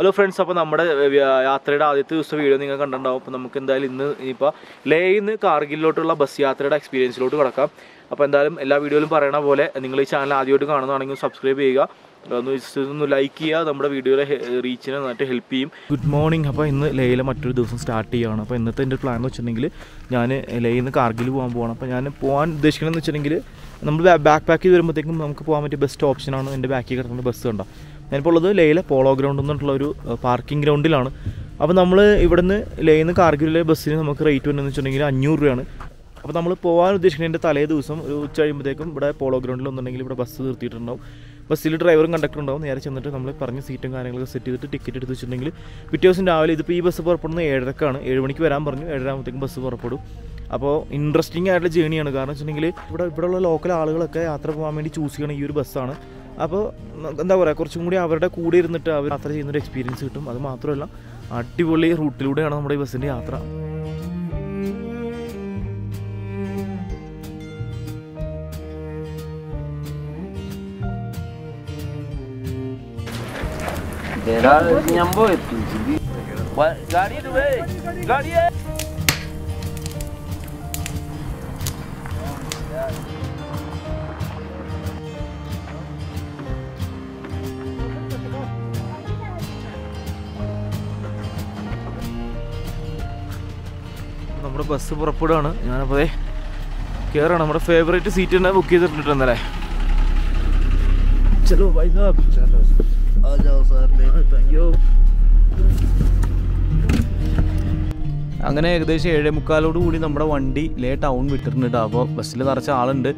Hello friends, അപ്പോൾ നമ്മുടെ യാത്രയുടെ ആദ്യത്തെ ദിവസം വീഡിയോ നിങ്ങൾ കണ്ടിട്ടുണ്ടാവും. അപ്പോൾ നമുക്ക് എന്തായാലും ഇനിയിപ്പോൾ ലേയിൽ നിന്ന് കാർഗിലോട്ടുള്ള ബസ് യാത്രയുടെ എക്സ്പീരിയൻസിലോട്ട് കിടക്കാം. അപ്പോൾ എന്തായാലും എല്ലാ വീഡിയോയിലും പറയണ പോലെ നിങ്ങൾ ഈ ചാനൽ ആദ്യമായിട്ട് കാണുന്നതാണെങ്കിൽ സബ്സ്ക്രൈബ് ചെയ്യുക, ഒന്ന് ലൈക്ക് ചെയ്യുക, നമ്മുടെ വീഡിയോയിലെ റീച്ചിനെ നന്നായിട്ട് ഹെൽപ്പ് ചെയ്യും. Good morning. അപ്പോൾ ഇന്ന് ലേയിലെ മറ്റൊരു ദിവസം സ്റ്റാർട്ട് ചെയ്യുകയാണ്. അപ്പോൾ ഇന്നത്തെ എൻ്റെ പ്ലാൻ എന്ന് വെച്ചിട്ടുണ്ടെങ്കിൽ ഞാൻ ലേയിൽ നിന്ന് കാർഗിൽ പോകാൻ അപ്പോൾ ഞാൻ പോകാൻ ഉദ്ദേശിക്കണമെന്ന് വെച്ചിട്ടുണ്ടെങ്കിൽ നമ്മൾ ബാക്ക് പാക്ക് ചെയ്ത് വരുമ്പോഴത്തേക്കും നമുക്ക് പോകാൻ പറ്റിയ ബെസ്റ്റ് ഓപ്ഷനാണ് എൻ്റെ ബാക്കിൽ കിടക്കുന്ന ബസ് കണ്ടോ. ഞാനിപ്പോൾ ഉള്ളത് ലേയിലെ പോളോ ഗ്രൗണ്ട് എന്നുള്ള ഒരു പാർക്കിംഗ് ഗ്രൗണ്ടിലാണ്. അപ്പോൾ നമ്മൾ ഇവിടുന്ന് ലേയിൽ നിന്ന് കാർഗിലിലെ ബസ്സിന് നമുക്ക് റേറ്റ് വരുന്നതെന്ന് വെച്ചിട്ടുണ്ടെങ്കിൽ 500 രൂപയാണ്. അപ്പോൾ നമ്മൾ പോകാൻ ഉദ്ദേശിക്കുന്നതിൻ്റെ തലേ ദിവസം ഒരു ഉച്ച കഴിയുമ്പോഴത്തേക്കും ഇവിടെ പോളോ ഗ്രൗണ്ടിൽ ഒന്നുണ്ടെങ്കിൽ ഇവിടെ ബസ് നിർത്തിയിട്ടുണ്ടാവും. ബസ്സിൽ ഡ്രൈവറും കണ്ടക്ടറും ഉണ്ടാവും. നേരെ ചെന്നിട്ട് നമ്മൾ പറഞ്ഞ സീറ്റും കാര്യങ്ങളൊക്കെ സെറ്റ് ചെയ്തിട്ട് ടിക്കറ്റ് എടുത്ത് വെച്ചിട്ടുണ്ടെങ്കിൽ പിറ്റേ ദിവസം രാവിലെ ഇതിപ്പോൾ ഈ ബസ് പുറപ്പെടുന്നത് 7:30-ക്കാണ്. 7 മണിക്ക് വരാൻ പറഞ്ഞു. 7:30 ആകുമ്പോഴത്തേക്കും ബസ് പുറപ്പെടും. അപ്പോൾ ഇൻട്രസ്റ്റിംഗ് ആയിട്ടുള്ള ജേണിയാണ്. കാരണം വെച്ചിട്ടുണ്ടെങ്കിൽ ഇവിടെയുള്ള ലോക്കൽ ആളുകളൊക്കെ യാത്ര പോകാൻ വേണ്ടി ചൂസ് ചെയ്യണം ഈ ഒരു ബസ്സാണ്. അപ്പോൾ എന്താ പറയുക, കുറച്ചും കൂടി അവരുടെ കൂടെ ഇരുന്നിട്ട് അവർ യാത്ര ചെയ്യുന്നൊരു എക്സ്പീരിയൻസ് കിട്ടും. അത് മാത്രമല്ല അടിപൊളി റൂട്ടിലൂടെയാണ് നമ്മുടെ ഈ ബസ്സിൻ്റെ യാത്ര. നമ്മുടെ ബസ് പുറപ്പെടുകയാണ്. ഞാനപ്പോൾ കയറാണ്. നമ്മുടെ ഫേവറേറ്റ് സീറ്റ് തന്നെ ബുക്ക് ചെയ്തിട്ടുണ്ടെന്നല്ലേ. ചലോ ഭായ് സാബ്, അങ്ങനെ ഏകദേശം 7:45 കൂടി നമ്മുടെ വണ്ടി ടൗൺ വിട്ടിട്ടുണ്ട്. അപ്പോൾ ബസ്സിൽ നിറച്ച ആളുണ്ട്.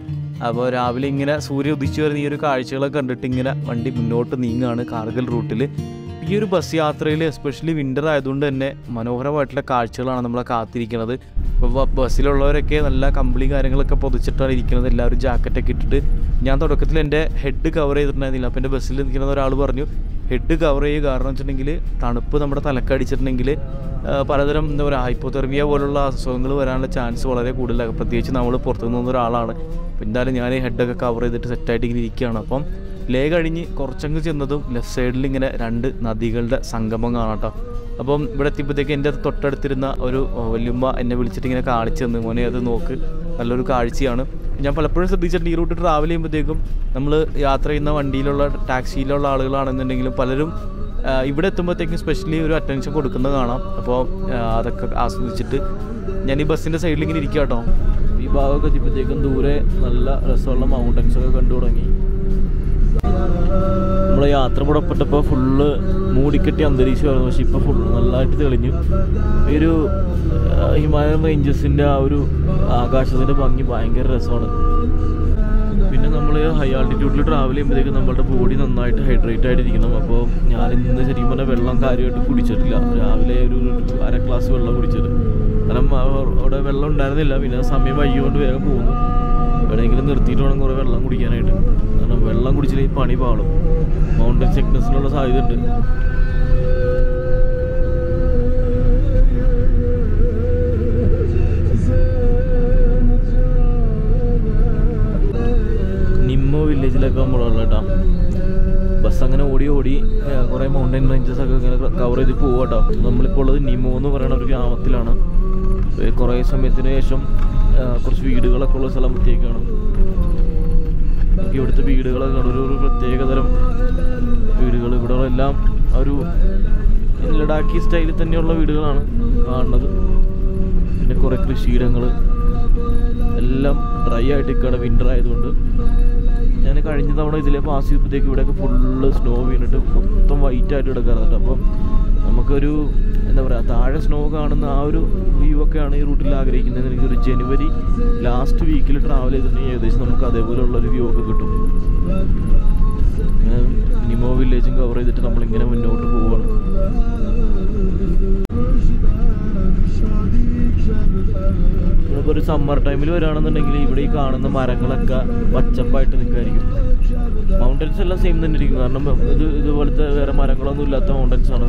അപ്പോൾ രാവിലെ ഇങ്ങനെ സൂര്യ ഉദിച്ചു വരുന്ന ഈ ഒരു കാഴ്ചകളൊക്കെ കണ്ടിട്ട് ഇങ്ങനെ വണ്ടി മുന്നോട്ട് നീങ്ങുകയാണ് കാർഗിൽ റൂട്ടിൽ. ഈ ഒരു ബസ് യാത്രയിൽ എസ്പെഷ്യലി വിൻ്റർ ആയതുകൊണ്ട് തന്നെ മനോഹരമായിട്ടുള്ള കാഴ്ചകളാണ് നമ്മളെ കാത്തിരിക്കുന്നത്. ഇപ്പോൾ ബസ്സിലുള്ളവരൊക്കെ നല്ല കമ്പിളി കാര്യങ്ങളൊക്കെ പൊതിച്ചിട്ടാണ് ഇരിക്കുന്നത്. എല്ലാവരും ജാക്കറ്റൊക്കെ ഇട്ടിട്ട്. ഞാൻ തുടക്കത്തിൽ എൻ്റെ ഹെഡ് കവർ ചെയ്തിട്ടുണ്ടായിരുന്നില്ല. അപ്പോൾ എൻ്റെ ബസ്സിൽ നിൽക്കുന്ന ഒരാൾ പറഞ്ഞു ഹെഡ് കവർ ചെയ്യുക, കാരണം വെച്ചിട്ടുണ്ടെങ്കിൽ തണുപ്പ് നമ്മുടെ തലക്കടിച്ചിട്ടുണ്ടെങ്കിൽ പലതരം എന്താ പറയുക ഹൈപ്പോതെർമിയ പോലുള്ള അസുഖങ്ങൾ വരാനുള്ള ചാൻസ് വളരെ കൂടുതലാണ്. പ്രത്യേകിച്ച് നമ്മൾ പുറത്തുനിന്ന് വന്ന ഒരാളാണ്. അപ്പോൾ എന്തായാലും ഞാൻ ഹെഡൊക്കെ കവർ ചെയ്തിട്ട് സെറ്റായിട്ട് ഇങ്ങനെ ഇരിക്കുകയാണ്. അപ്പം ലേ കഴിഞ്ഞ് കുറച്ചങ്ങ് ചെന്നതും ലെഫ്റ്റ് സൈഡിൽ ഇങ്ങനെ 2 നദികളുടെ സംഗമം കാണാം കേട്ടോ. അപ്പം ഇവിടെ എത്തിയപ്പോഴത്തേക്ക് എൻ്റെ തൊട്ടടുത്തിരുന്ന ഒരു വല്യമ്മ എന്നെ വിളിച്ചിട്ട് ഇങ്ങനെ കാണിച്ചു തന്നു, മോനെ അത് നോക്ക്, നല്ലൊരു കാഴ്ചയാണ്. ഞാൻ പലപ്പോഴും ശ്രദ്ധിച്ചിട്ടുണ്ട് ഈ റൂട്ട് ട്രാവൽ ചെയ്യുമ്പോഴത്തേക്കും നമ്മൾ യാത്ര ചെയ്യുന്ന വണ്ടിയിലുള്ള ടാക്സിയിലുള്ള ആളുകളാണെന്നുണ്ടെങ്കിലും പലരും ഇവിടെ എത്തുമ്പോഴത്തേക്കും സ്പെഷ്യലി ഒരു അറ്റൻഷൻ കൊടുക്കുന്നത് കാണാം. അപ്പോൾ അതൊക്കെ ആസ്വദിച്ചിട്ട് ഞാൻ ഈ ബസ്സിൻ്റെ സൈഡിൽ ഇങ്ങനെ ഇരിക്കുക കേട്ടോ. ഈ ഭാഗമൊക്കെ എത്തിയപ്പോഴത്തേക്കും ദൂരെ നല്ല രസമുള്ള മൗണ്ടൻസൊക്കെ കണ്ടു തുടങ്ങി. നമ്മൾ യാത്ര പുറപ്പെട്ടപ്പോൾ ഫുള്ള് മൂടിക്കെട്ടി അന്തരീക്ഷമായിരുന്നു. പക്ഷെ ഇപ്പോൾ ഫുള്ള് നല്ലതായിട്ട് തെളിഞ്ഞു. ഈ ഒരു ഹിമാലയൻ റേഞ്ചസിൻ്റെ ആ ഒരു ആകാശത്തിൻ്റെ ഭംഗി ഭയങ്കര രസമാണ്. പിന്നെ നമ്മൾ ഹൈ ആൾട്ടിറ്റ്യൂഡിൽ ട്രാവൽ ചെയ്യുമ്പോഴത്തേക്കും നമ്മളുടെ ബോഡി നന്നായിട്ട് ഹൈഡ്രേറ്റ് ആയിട്ടിരിക്കണം. അപ്പോൾ ഞാനിന്ന് ശരിക്കും പറഞ്ഞാൽ വെള്ളം കാര്യമായിട്ട് കുടിച്ചിട്ടില്ല. രാവിലെ ഒരു 1/2 ഗ്ലാസ് വെള്ളം കുടിച്ചത്. കാരണം അവിടെ വെള്ളം ഉണ്ടായിരുന്നില്ല. പിന്നെ സമയം വൈകിക്കൊണ്ട് വേഗം പോകുന്നു. എവിടെയെങ്കിലും നിർത്തിയിട്ട് വേണം കുറേ വെള്ളം കുടിക്കാനായിട്ട്. കാരണം വെള്ളം കുടിച്ചില്ലെങ്കിൽ പണി പാളും. മൗണ്ടൻ സിക്നസ്സിനുള്ള സാധ്യത ഉണ്ട്. നിമ്മോ വില്ലേജിലൊക്കെ നമ്മളുള്ള കേട്ടോ. ബസ് അങ്ങനെ ഓടി കുറേ മൗണ്ടൻ റേഞ്ചസ് ഒക്കെ ഇങ്ങനെ കവർ ചെയ്ത് പോവുക കേട്ടോ. നമ്മളിപ്പോൾ ഉള്ളത് നിമോ എന്ന് പറയുന്ന ഒരു ഗ്രാമത്തിലാണ്. കുറേ സമയത്തിന് ശേഷം കുറച്ച് വീടുകളൊക്കെ ഉള്ള സ്ഥലം പ്രത്യേകമാണ്. ഇവിടുത്തെ വീടുകളൊക്കെ ഒരു പ്രത്യേകതരം വീടുകൾ. ഇവിടെ എല്ലാം ഒരു ലഡാക്കി സ്റ്റൈലിൽ തന്നെയുള്ള വീടുകളാണ് കാണുന്നത്. പിന്നെ കുറേ കൃഷിയിടങ്ങൾ എല്ലാം ഡ്രൈ ആയിട്ട് നിൽക്കുകയാണ് വിൻ്റർ ആയതുകൊണ്ട്. ഞാൻ കഴിഞ്ഞ തവണ ഇതിലെ പാസ് ചെയ്തപ്പോഴത്തേക്ക് ഇവിടെയൊക്കെ ഫുള്ള് സ്നോ വീണിട്ട് മൊത്തം വൈറ്റ് ആയിട്ട് കിടക്കാറുണ്ട്. അപ്പം നമുക്കൊരു എന്താ പറയുക താഴെ സ്നോ കാണുന്ന ആ ഒരു വ്യൂ ഒക്കെയാണ് ഈ റൂട്ടിൽ ആഗ്രഹിക്കുന്നത്. എനിക്കൊരു ജനുവരി ലാസ്റ്റ് വീക്കിൽ ട്രാവൽ ചെയ്തിട്ടുണ്ടെങ്കിൽ ഏകദേശം നമുക്ക് അതേപോലെയുള്ളൊരു വ്യൂ ഒക്കെ കിട്ടും. നിമോ വില്ലേജും കവർ ചെയ്തിട്ട് നമ്മളിങ്ങനെ മുന്നോട്ട് പോവുകയാണ്. നമ്മളിപ്പോൾ ഒരു സമ്മർ ടൈമിൽ വരികയാണെന്നുണ്ടെങ്കിൽ ഇവിടെ ഈ കാണുന്ന മരങ്ങളൊക്കെ പച്ചപ്പായിട്ട് നിൽക്കുമായിരിക്കും. മൗണ്ടൻസ് എല്ലാം സെയിം തന്നെ ഇരിക്കും. കാരണം ഇതുപോലത്തെ വേറെ മരങ്ങളൊന്നും ഇല്ലാത്ത മൗണ്ടൻസാണ്.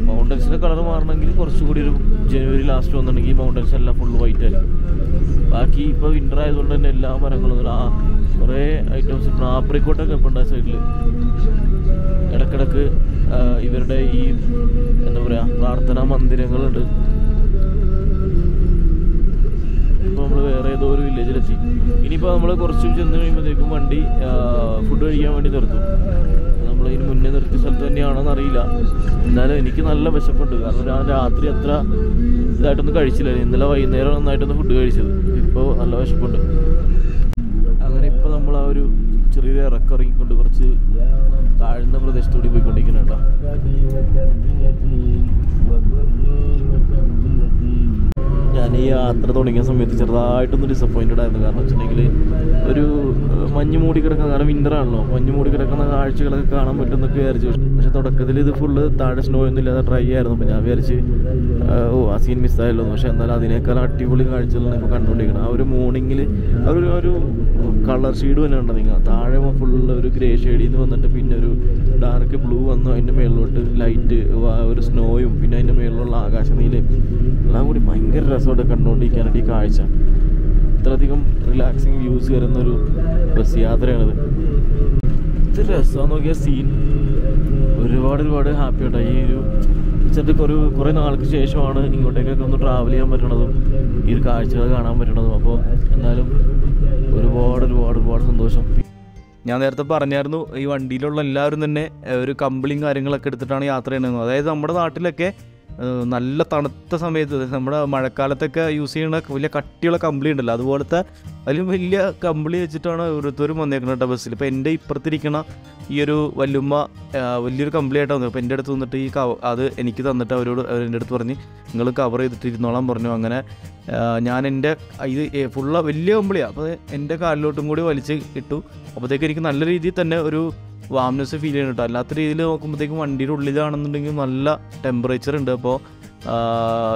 മൗണ്ടൻസിൻ്റെ കളർ മാറണമെങ്കിൽ കുറച്ചുകൂടി ഒരു ജനുവരി ലാസ്റ്റ് വന്നിട്ടുണ്ടെങ്കിൽ ഈ മൗണ്ടൻസ് എല്ലാം ഫുള്ള് വൈറ്റ് ആയിരിക്കും. ബാക്കി ഇപ്പോൾ വിൻ്റർ ആയതുകൊണ്ട് തന്നെ എല്ലാ മരങ്ങളും കുറേ ഐറ്റംസ് ആപ്രിക്കോട്ടൊക്കെ ഇപ്പോൾ ഉണ്ട് ആ സൈഡിൽ. ഇടക്കിടക്ക് ഇവരുടെ ഈ എന്താ പറയുക പ്രാർത്ഥനാ മന്ദിരങ്ങളുണ്ട്. ഇപ്പോൾ നമ്മൾ വേറെ ഏതോ ഒരു വില്ലേജിലെത്തി. ഇനിയിപ്പോൾ നമ്മൾ കുറച്ച് ചെന്ന് കഴിയുമ്പോഴത്തേക്കും വണ്ടി ഫുഡ് കഴിക്കാൻ വേണ്ടി നിർത്തും. നമ്മളതിന് മുന്നേ നിർത്തിയ സ്ഥലത്ത് തന്നെയാണോന്ന് അറിയില്ല. എന്നാലും എനിക്ക് നല്ല വിശപ്പുണ്ട്. കാരണം ഞാൻ രാത്രി അത്ര ഇതായിട്ടൊന്നും കഴിച്ചില്ല. ഇന്നലെ വൈകുന്നേരം നന്നായിട്ടൊന്ന് ഫുഡ് കഴിച്ചത്. ഇപ്പോൾ നല്ല വിശപ്പുണ്ട്. അങ്ങനെ ഇപ്പോൾ നമ്മൾ ആ ഒരു ചെറിയൊരു ഇറക്കിറങ്ങിക്കൊണ്ട് കുറച്ച് താഴ്ന്ന പ്രദേശത്തോടെ പോയിക്കൊണ്ടിരിക്കണം കേട്ടോ. ഞാൻ ഈ യാത്ര തുടങ്ങിയ സമയത്ത് ചെറുതായിട്ടൊന്ന് ഡിസപ്പോയിൻറ്റഡ് ആയിരുന്നു. കാരണം വെച്ചിട്ടുണ്ടെങ്കിൽ ഒരു മഞ്ഞ് മൂടി കിടക്കുന്ന, കാരണം വിൻ്ററാണല്ലോ, മഞ്ഞ് മൂടി കിടക്കുന്ന കാഴ്ചകളൊക്കെ കാണാൻ പറ്റുമെന്നൊക്കെ വിചാരിച്ചു. പക്ഷേ തുടക്കത്തിൽ ഇത് ഫുള്ള് താഴെ സ്നോ ഒന്നും ഇല്ലാതെ ഡ്രൈ ആയിരുന്നു. അപ്പോൾ ഞാൻ വിചാരിച്ച് ആ സീൻ മിസ്സായല്ലോ. പക്ഷേ എന്നാലും അതിനേക്കാൾ അടിപൊളി കാഴ്ചകളാണ് ഇപ്പോൾ കണ്ടുകൊണ്ടിരിക്കുന്നത്. ആ ഒരു മോർണിംഗിൽ ഒരു കളർ ഷെയ്ഡ് തന്നെ ഉണ്ടോ നിങ്ങൾ, താഴെ ഫുള്ള് ഒരു ഗ്രേ ഷെയ്ഡിൽ നിന്ന് വന്നിട്ട് പിന്നെ ഒരു ഡാർക്ക് ബ്ലൂ വന്നു, അതിൻ്റെ മേളിലോട്ട് ലൈറ്റ് ഒരു സ്നോയും പിന്നെ അതിൻ്റെ മേളിലുള്ള ആകാശനീലയും എല്ലാം കൂടി ഭയങ്കര രസമായിട്ട് കണ്ടുകൊണ്ടിരിക്കാനായിട്ട് ഈ കാഴ്ച. ഇത്രയധികം റിലാക്സിങ് വ്യൂസ് വരുന്നൊരു ബസ് യാത്രയാണിത്. ഇത് രസമാണെന്ന് നോക്കിയ സീൻ. ഒരുപാട് ഹാപ്പി ആയിട്ടാണ് ഈ ഒരു കുറേ നാൾക്ക് ശേഷമാണ് ഇങ്ങോട്ടേക്കൊക്കെ ഒന്ന് ട്രാവൽ ചെയ്യാൻ പറ്റണതും ഈ ഒരു കാഴ്ചകൾ കാണാൻ പറ്റണതും. അപ്പോൾ എന്നാലും ഒരുപാട് സന്തോഷം. ഞാൻ നേരത്തെ പറഞ്ഞായിരുന്നു ഈ വണ്ടിയിലുള്ള എല്ലാവരും തന്നെ ഒരു കമ്പിളിയും കാര്യങ്ങളൊക്കെ എടുത്തിട്ടാണ് യാത്ര ചെയ്യുന്നത്. അതായത് നമ്മുടെ നാട്ടിലൊക്കെ നല്ല തണുത്ത സമയത്ത് നമ്മുടെ മഴക്കാലത്തൊക്കെ യൂസ് ചെയ്യുന്ന വലിയ കട്ടിയുള്ള കമ്പിളി ഉണ്ടല്ലോ, അതുപോലത്തെ അതിലും വലിയ കമ്പിളി വെച്ചിട്ടാണ് ഓരോരുത്തരും വന്നേക്കുന്നത് കേട്ടോ ബസ്സിൽ. ഇപ്പോൾ എൻ്റെ ഇപ്പുറത്തിരിക്കണ ഈ ഒരു വല്ലുമ്മ വലിയൊരു കമ്പിളി ആയിട്ട് വന്നു. അപ്പോൾ എൻ്റെ അടുത്ത് വന്നിട്ട് അത് എനിക്ക് തന്നിട്ട് എൻ്റെ അടുത്ത് പറഞ്ഞ് നിങ്ങൾ കവർ ചെയ്തിട്ട് ഇരുന്നോളാൻ പറഞ്ഞു. അങ്ങനെ ഞാൻ എൻ്റെ ഇത് ഫുള്ള വലിയ കമ്പിളിയാണ്. അപ്പോൾ എൻ്റെ കാലിലോട്ടും കൂടി വലിച്ച് ഇട്ടു. അപ്പോഴത്തേക്ക് എനിക്ക് നല്ല രീതിയിൽ തന്നെ ഒരു വാംനെസ് ഫീൽ ചെയ്യുന്നു കേട്ടോ. അല്ലാത്ത രീതിയിൽ നോക്കുമ്പോഴത്തേക്കും വണ്ടിയുടെ ഉള്ളിലാണെന്നുണ്ടെങ്കിൽ നല്ല ടെമ്പറേച്ചർ ഉണ്ട്. അപ്പോൾ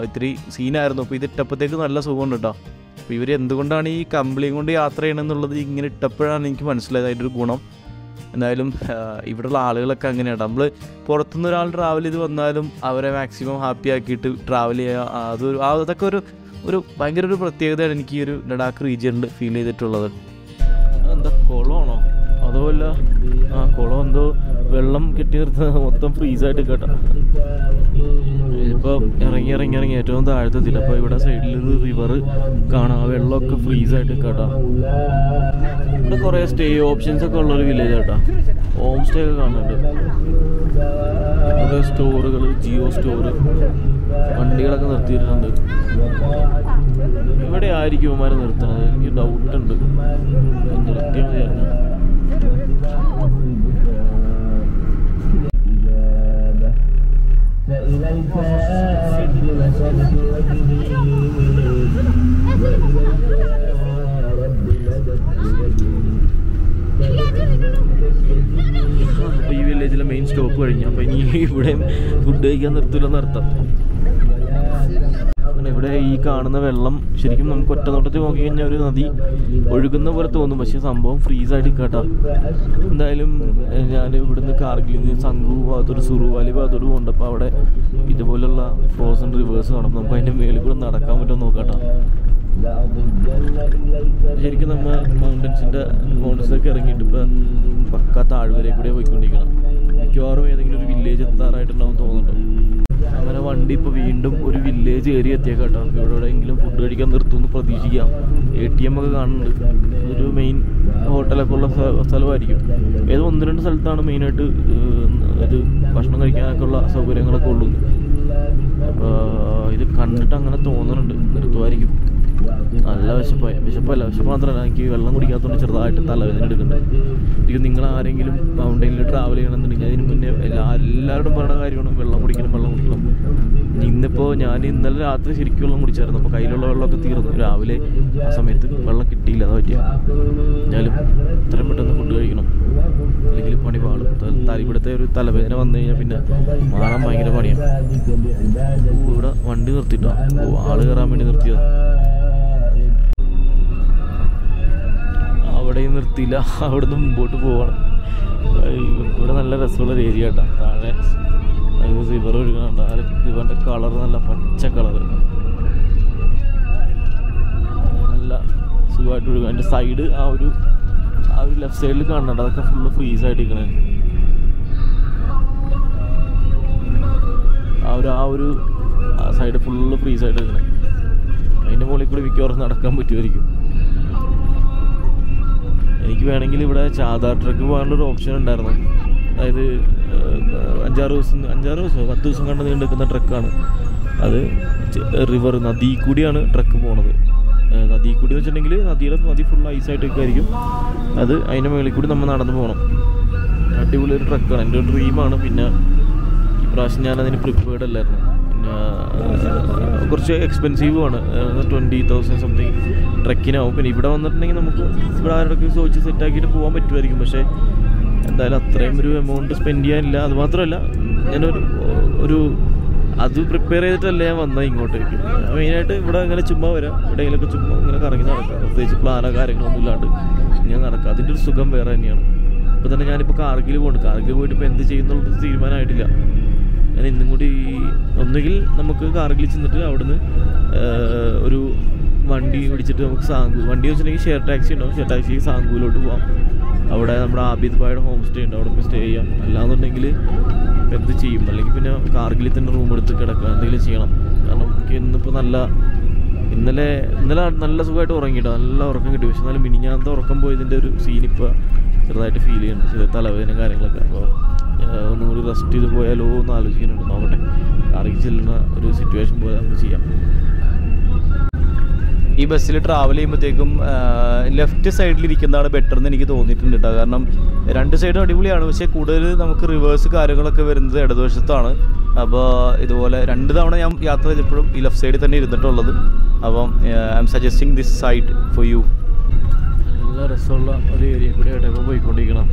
ഇത്തിരി സീനായിരുന്നു. അപ്പോൾ ഇത് ഇട്ടപ്പോഴത്തേക്ക് നല്ല സുഖമുണ്ട് കേട്ടോ. അപ്പോൾ ഇവർ എന്തുകൊണ്ടാണ് ഈ കമ്പിളിയും കൊണ്ട് യാത്ര ചെയ്യണമെന്നുള്ളത് ഇങ്ങനെ ഇട്ടപ്പോഴാണ് എനിക്ക് മനസ്സിലായത് അതിൻ്റെ ഒരു ഗുണം. എന്തായാലും ഇവിടെയുള്ള ആളുകളൊക്കെ അങ്ങനെയാണ്. നമ്മൾ പുറത്തുനിന്ന് ഒരാൾ ട്രാവൽ ചെയ്ത് വന്നാലും അവരെ മാക്സിമം ഹാപ്പി ആക്കിയിട്ട് ട്രാവൽ ചെയ്യുക, അതൊക്കെ ഒരു ഭയങ്കര ഒരു പ്രത്യേകതയാണ് എനിക്ക് ഈ ഒരു ലഡാക്ക് റീജിയനിൽ ഫീൽ ചെയ്തിട്ടുള്ളത്. എന്താ കുളമാണോ അതുപോലെ കുളം എന്തോ വെള്ളം കെട്ടി നിർത്തുന്നത് മൊത്തം ഫ്രീസായിട്ട് കേട്ടോ. ഇപ്പോൾ ഇറങ്ങി ഏറ്റവും താഴത്തെത്തില്ല. അപ്പോൾ ഇവിടെ സൈഡിൽ റിവർ കാണാം, വെള്ളമൊക്കെ ഫ്രീസായിട്ട് കേട്ടോ. ഇവിടെ കുറേ സ്റ്റേ ഓപ്ഷൻസ് ഒക്കെ ഉള്ളൊരു വില്ലേജ് കേട്ടോ. ഹോം സ്റ്റേ ഒക്കെ കാണുന്നുണ്ട്. കുറേ സ്റ്റോറുകൾ, ജിയോ സ്റ്റോർ, വണ്ടികളൊക്കെ നിർത്തിയിട്ടുണ്ട്. ഇവിടെ ആയിരിക്കും ഇവന്മാർ നിർത്തണത്, എനിക്ക് ഡൗട്ടുണ്ട്. നിർത്തിയാൽ മതിയായിരുന്നു. അപ്പോൾ ഈ വില്ലേജിലെ മെയിൻ സ്റ്റോപ്പ് കഴിഞ്ഞു. അപ്പോൾ ഇനി ഇവിടെ ഫുഡ് കഴിക്കാൻ നിർത്തില്ലെന്ന് അർത്ഥം. ഇവിടെ ഈ കാണുന്ന വെള്ളം ശരിക്കും നമുക്ക് ഒറ്റ നോട്ടത്തിൽ നോക്കി കഴിഞ്ഞാൽ ഒരു നദി ഒഴുകുന്ന പോലെ തോന്നും. പക്ഷേ സംഭവം ഫ്രീസായിട്ട് കേട്ടോ. എന്തായാലും ഞാൻ ഇവിടുന്ന് കാർഗിലിൽ നിന്ന് സംഗു ഭാഗത്തോട് സുറുവാലി ഭാഗത്തോട് കൊണ്ടപ്പോൾ അവിടെ ഇതുപോലുള്ള ഫ്രോസൺ റിവേഴ്സ് കാണും. നമുക്ക് അതിൻ്റെ മേളിൽ കൂടെ നടക്കാൻ പറ്റുമോ നോക്കാട്ടോ. ശരിക്കും നമ്മൾ മൗണ്ടൻസൊക്കെ ഇറങ്ങിയിട്ട് ഇപ്പോൾ പക്ക താഴ്വരെ കൂടെ പോയിക്കൊണ്ടിരിക്കണം. മിക്കവാറും ഏതെങ്കിലും ഒരു വില്ലേജ് എത്താറായിട്ടുണ്ടാവും തോന്നുന്നുണ്ട്. അങ്ങനെ വണ്ടി ഇപ്പോൾ വീണ്ടും ഒരു വില്ലേജ് ഏരിയ എത്തിയേക്കാട്ടോ. ഇവിടെ എവിടെയെങ്കിലും ഫുഡ് കഴിക്കാൻ നിർത്തുമെന്ന് പ്രതീക്ഷിക്കാം. ATM ഒക്കെ കാണുന്നുണ്ട്. ഒരു മെയിൻ ഹോട്ടലൊക്കെ ഉള്ള സ്ഥലമായിരിക്കും. ഏതോ 1-2 സ്ഥലത്താണ് മെയിനായിട്ട് ഇത് ഭക്ഷണം കഴിക്കാനൊക്കെ ഉള്ള സൗകര്യങ്ങളൊക്കെ ഉള്ളൂ. അപ്പോൾ ഇത് കണ്ടിട്ട് അങ്ങനെ തോന്നുന്നുണ്ട് നിർത്തുമായിരിക്കും. നല്ല വിശപ്പ് മാത്രമല്ല, എനിക്ക് വെള്ളം കുടിക്കാത്തതുകൊണ്ട് ചെറുതായിട്ട് തലവേദന എടുക്കുന്നുണ്ട്. എനിക്ക് നിങ്ങൾ ആരെങ്കിലും മൗണ്ടൈനിൽ ട്രാവൽ ചെയ്യണമെന്നുണ്ടെങ്കിൽ അതിന് മുന്നേ എല്ലാവരോടും പറയുന്ന കാര്യമാണ് വെള്ളം കുടിക്കണം. ഇന്നിപ്പോൾ ഞാൻ ഇന്നലെ രാത്രി ശരിക്കും വെള്ളം കുടിച്ചായിരുന്നു. അപ്പോൾ കയ്യിലുള്ള വെള്ളമൊക്കെ തീർന്നു. രാവിലെ ആ സമയത്ത് വെള്ളം കിട്ടിയില്ല, അതാ പറ്റിയ. എന്നാലും ഇത്രയും പെട്ടെന്ന് ഫുഡ് കഴിക്കണം, അല്ലെങ്കിൽ പണി പാടും. ഇവിടുത്തെ ഒരു തലവേദന വന്നു കഴിഞ്ഞാൽ പിന്നെ മാറാൻ ഭയങ്കര പണിയാണ്. ഇവിടെ വണ്ടി നിർത്തിയിട്ടോ, ആള് കയറാൻ വേണ്ടി നിർത്തിയതാണ്. അവിടെയും നിർത്തിയില്ല, അവിടെ നിന്ന് മുമ്പോട്ട് പോവാണ്. ഇവിടെ നല്ല രസമുള്ളൊരു ഏരിയ കേട്ടോ. താഴെ റിവർ ഒഴുകുന്നുണ്ട്. ആ റിവറിൻ്റെ കളർ നല്ല പച്ച കളർ, നല്ല സുഖമായിട്ട് ഒഴുകുക. അതിൻ്റെ സൈഡ് ആ ഒരു ലെഫ്റ്റ് സൈഡിൽ കാണുന്നുണ്ട്, അതൊക്കെ ഫുള്ള് ഫ്രീസായിട്ട് ഇരിക്കണേ. ആ ഒരു സൈഡ് ഫുള്ള് ഫ്രീസ് ആയിട്ട് ഇങ്ങനെ. അതിൻ്റെ മുകളിൽ കൂടി മിക്കവാറും നടക്കാൻ പറ്റുമായിരിക്കും. എനിക്ക് വേണമെങ്കിൽ ഇവിടെ ചാദാർ ട്രക്ക് പോകാനുള്ളൊരു ഓപ്ഷൻ ഉണ്ടായിരുന്നു. അതായത് 5-6 ദിവസം 10 ദിവസം കണ്ട് നീണ്ടു നിൽക്കുന്ന ട്രക്കാണ് അത്. റിവർ നദി കൂടിയാണ് ട്രക്ക് പോണത്. നദി കൂടി എന്ന് വെച്ചിട്ടുണ്ടെങ്കിൽ നദി ഫുൾ ഐസായിട്ടൊക്കെ ആയിരിക്കും. അത് അതിൻ്റെ മുകളിൽ കൂടി നമ്മൾ നടന്നു പോകണം. അടിപൊളി ഒരു ട്രക്കാണ്, എൻ്റെ ഒരു ഡ്രീമാണ്. പിന്നെ ഇപ്രാവശ്യം ഞാനതിന് പ്രിപ്പയർഡ് അല്ലായിരുന്നു. പിന്നെ കുറച്ച് എക്സ്പെൻസീവുമാണ്, 20,000 സംതിങ് ട്രക്കിനാവും. പിന്നെ ഇവിടെ വന്നിട്ടുണ്ടെങ്കിൽ നമുക്ക് ഇവിടെ ആരോടൊക്കെ ചോദിച്ച് സെറ്റാക്കിയിട്ട് പോകാൻ പറ്റുമായിരിക്കും. പക്ഷേ എന്തായാലും അത്രയും ഒരു എമൗണ്ട് സ്പെൻഡ് ചെയ്യാനില്ല. അതുമാത്രമല്ല ഞാനൊരു അത് പ്രിപ്പയർ ചെയ്തിട്ടല്ല ഞാൻ വന്നത് ഇങ്ങോട്ടേക്ക്. മെയിനായിട്ട് ഇവിടെ അങ്ങനെ ചുമ്മാ വരാം, എവിടെയെങ്കിലൊക്കെ ചുമ്മാ ഇങ്ങനെ കറങ്ങി നടക്കാം. പ്രത്യേകിച്ച് പ്ലാനോ കാര്യങ്ങളൊന്നും ഇല്ലാണ്ട് ഞാൻ നടക്കാം. അതിൻ്റെ ഒരു സുഖം വേറെ തന്നെയാണ്. ഇപ്പോൾ തന്നെ ഞാനിപ്പോൾ കാർഗിൽ പോകുന്നുണ്ട്. കാർഗിൽ പോയിട്ട് ഇപ്പോൾ എന്ത് ചെയ്യുന്നുള്ളത് തീരുമാനമായിട്ടില്ല. ഞാൻ ഇന്നും കൂടി ഒന്നുകിൽ നമുക്ക് കാർഗിൽ ചെന്നിട്ട് അവിടുന്ന് ഒരു വണ്ടി പിടിച്ചിട്ട് നമുക്ക് വണ്ടി വെച്ചിട്ടുണ്ടെങ്കിൽ ഷെയർ ടാക്സി ഉണ്ടാവും. ഷെയർ ടാക്സി സാങ്കുവിലോട്ട് പോകാം. അവിടെ നമ്മുടെ ആബിദ് ഭായിയുടെ ഹോം സ്റ്റേ ഉണ്ട്, അവിടെ പോയി സ്റ്റേ ചെയ്യാം. അല്ലാന്നുണ്ടെങ്കിൽ എന്ത് ചെയ്യും, അല്ലെങ്കിൽ പിന്നെ കാർഗിലിൽ തന്നെ റൂം എടുത്ത് കിടക്കുക, എന്തെങ്കിലും ചെയ്യണം. കാരണം നമുക്ക് ഇന്നിപ്പോൾ ഇന്നലെ നല്ല സുഖമായിട്ട് ഉറങ്ങിയിട്ടോ, നല്ല ഉറക്കം കിട്ടി. പക്ഷെ എന്നാലും മിനിഞ്ഞാന്നത്തെ ഉറക്കം പോയതിൻ്റെ ഒരു സീനിപ്പോൾ ചെറുതായിട്ട് ഫീൽ ചെയ്യുന്നുണ്ട്, ചെറിയ തലവേദന കാര്യങ്ങളൊക്കെ. അപ്പോൾ ഒന്നുകൂടി റെസ്റ്റ് ചെയ്ത് പോയാലോ എന്ന് ആലോചിക്കുന്നുണ്ട്. നോക്കട്ടെ, കാർഗിൽ ചെല്ലുന്ന ഒരു സിറ്റുവേഷൻ പോലെ നമുക്ക് ചെയ്യാം. ഈ ബസ്സിൽ ട്രാവൽ ചെയ്യുമ്പോഴത്തേക്കും ലെഫ്റ്റ് സൈഡിലിരിക്കുന്നതാണ് ബെറ്റർ എന്ന് എനിക്ക് തോന്നിയിട്ടുണ്ട് കേട്ടോ. കാരണം 2 സൈഡും അടിപൊളിയാണ്, പക്ഷേ കൂടുതൽ നമുക്ക് റിവേഴ്സ് കാര്യങ്ങളൊക്കെ വരുന്നത് ഇടതുവശത്താണ്. അപ്പോൾ ഇതുപോലെ 2 തവണ ഞാൻ യാത്ര ചെയ്തപ്പോഴും ഈ ലെഫ്റ്റ് സൈഡിൽ തന്നെ ഇരുന്നിട്ടുള്ളത്. അപ്പം I M suggesting this side for you. നല്ല രസമുള്ള ഒരു ഏരിയ കൂടെ ഇടയ്ക്ക് പോയിക്കൊണ്ടിരിക്കണം.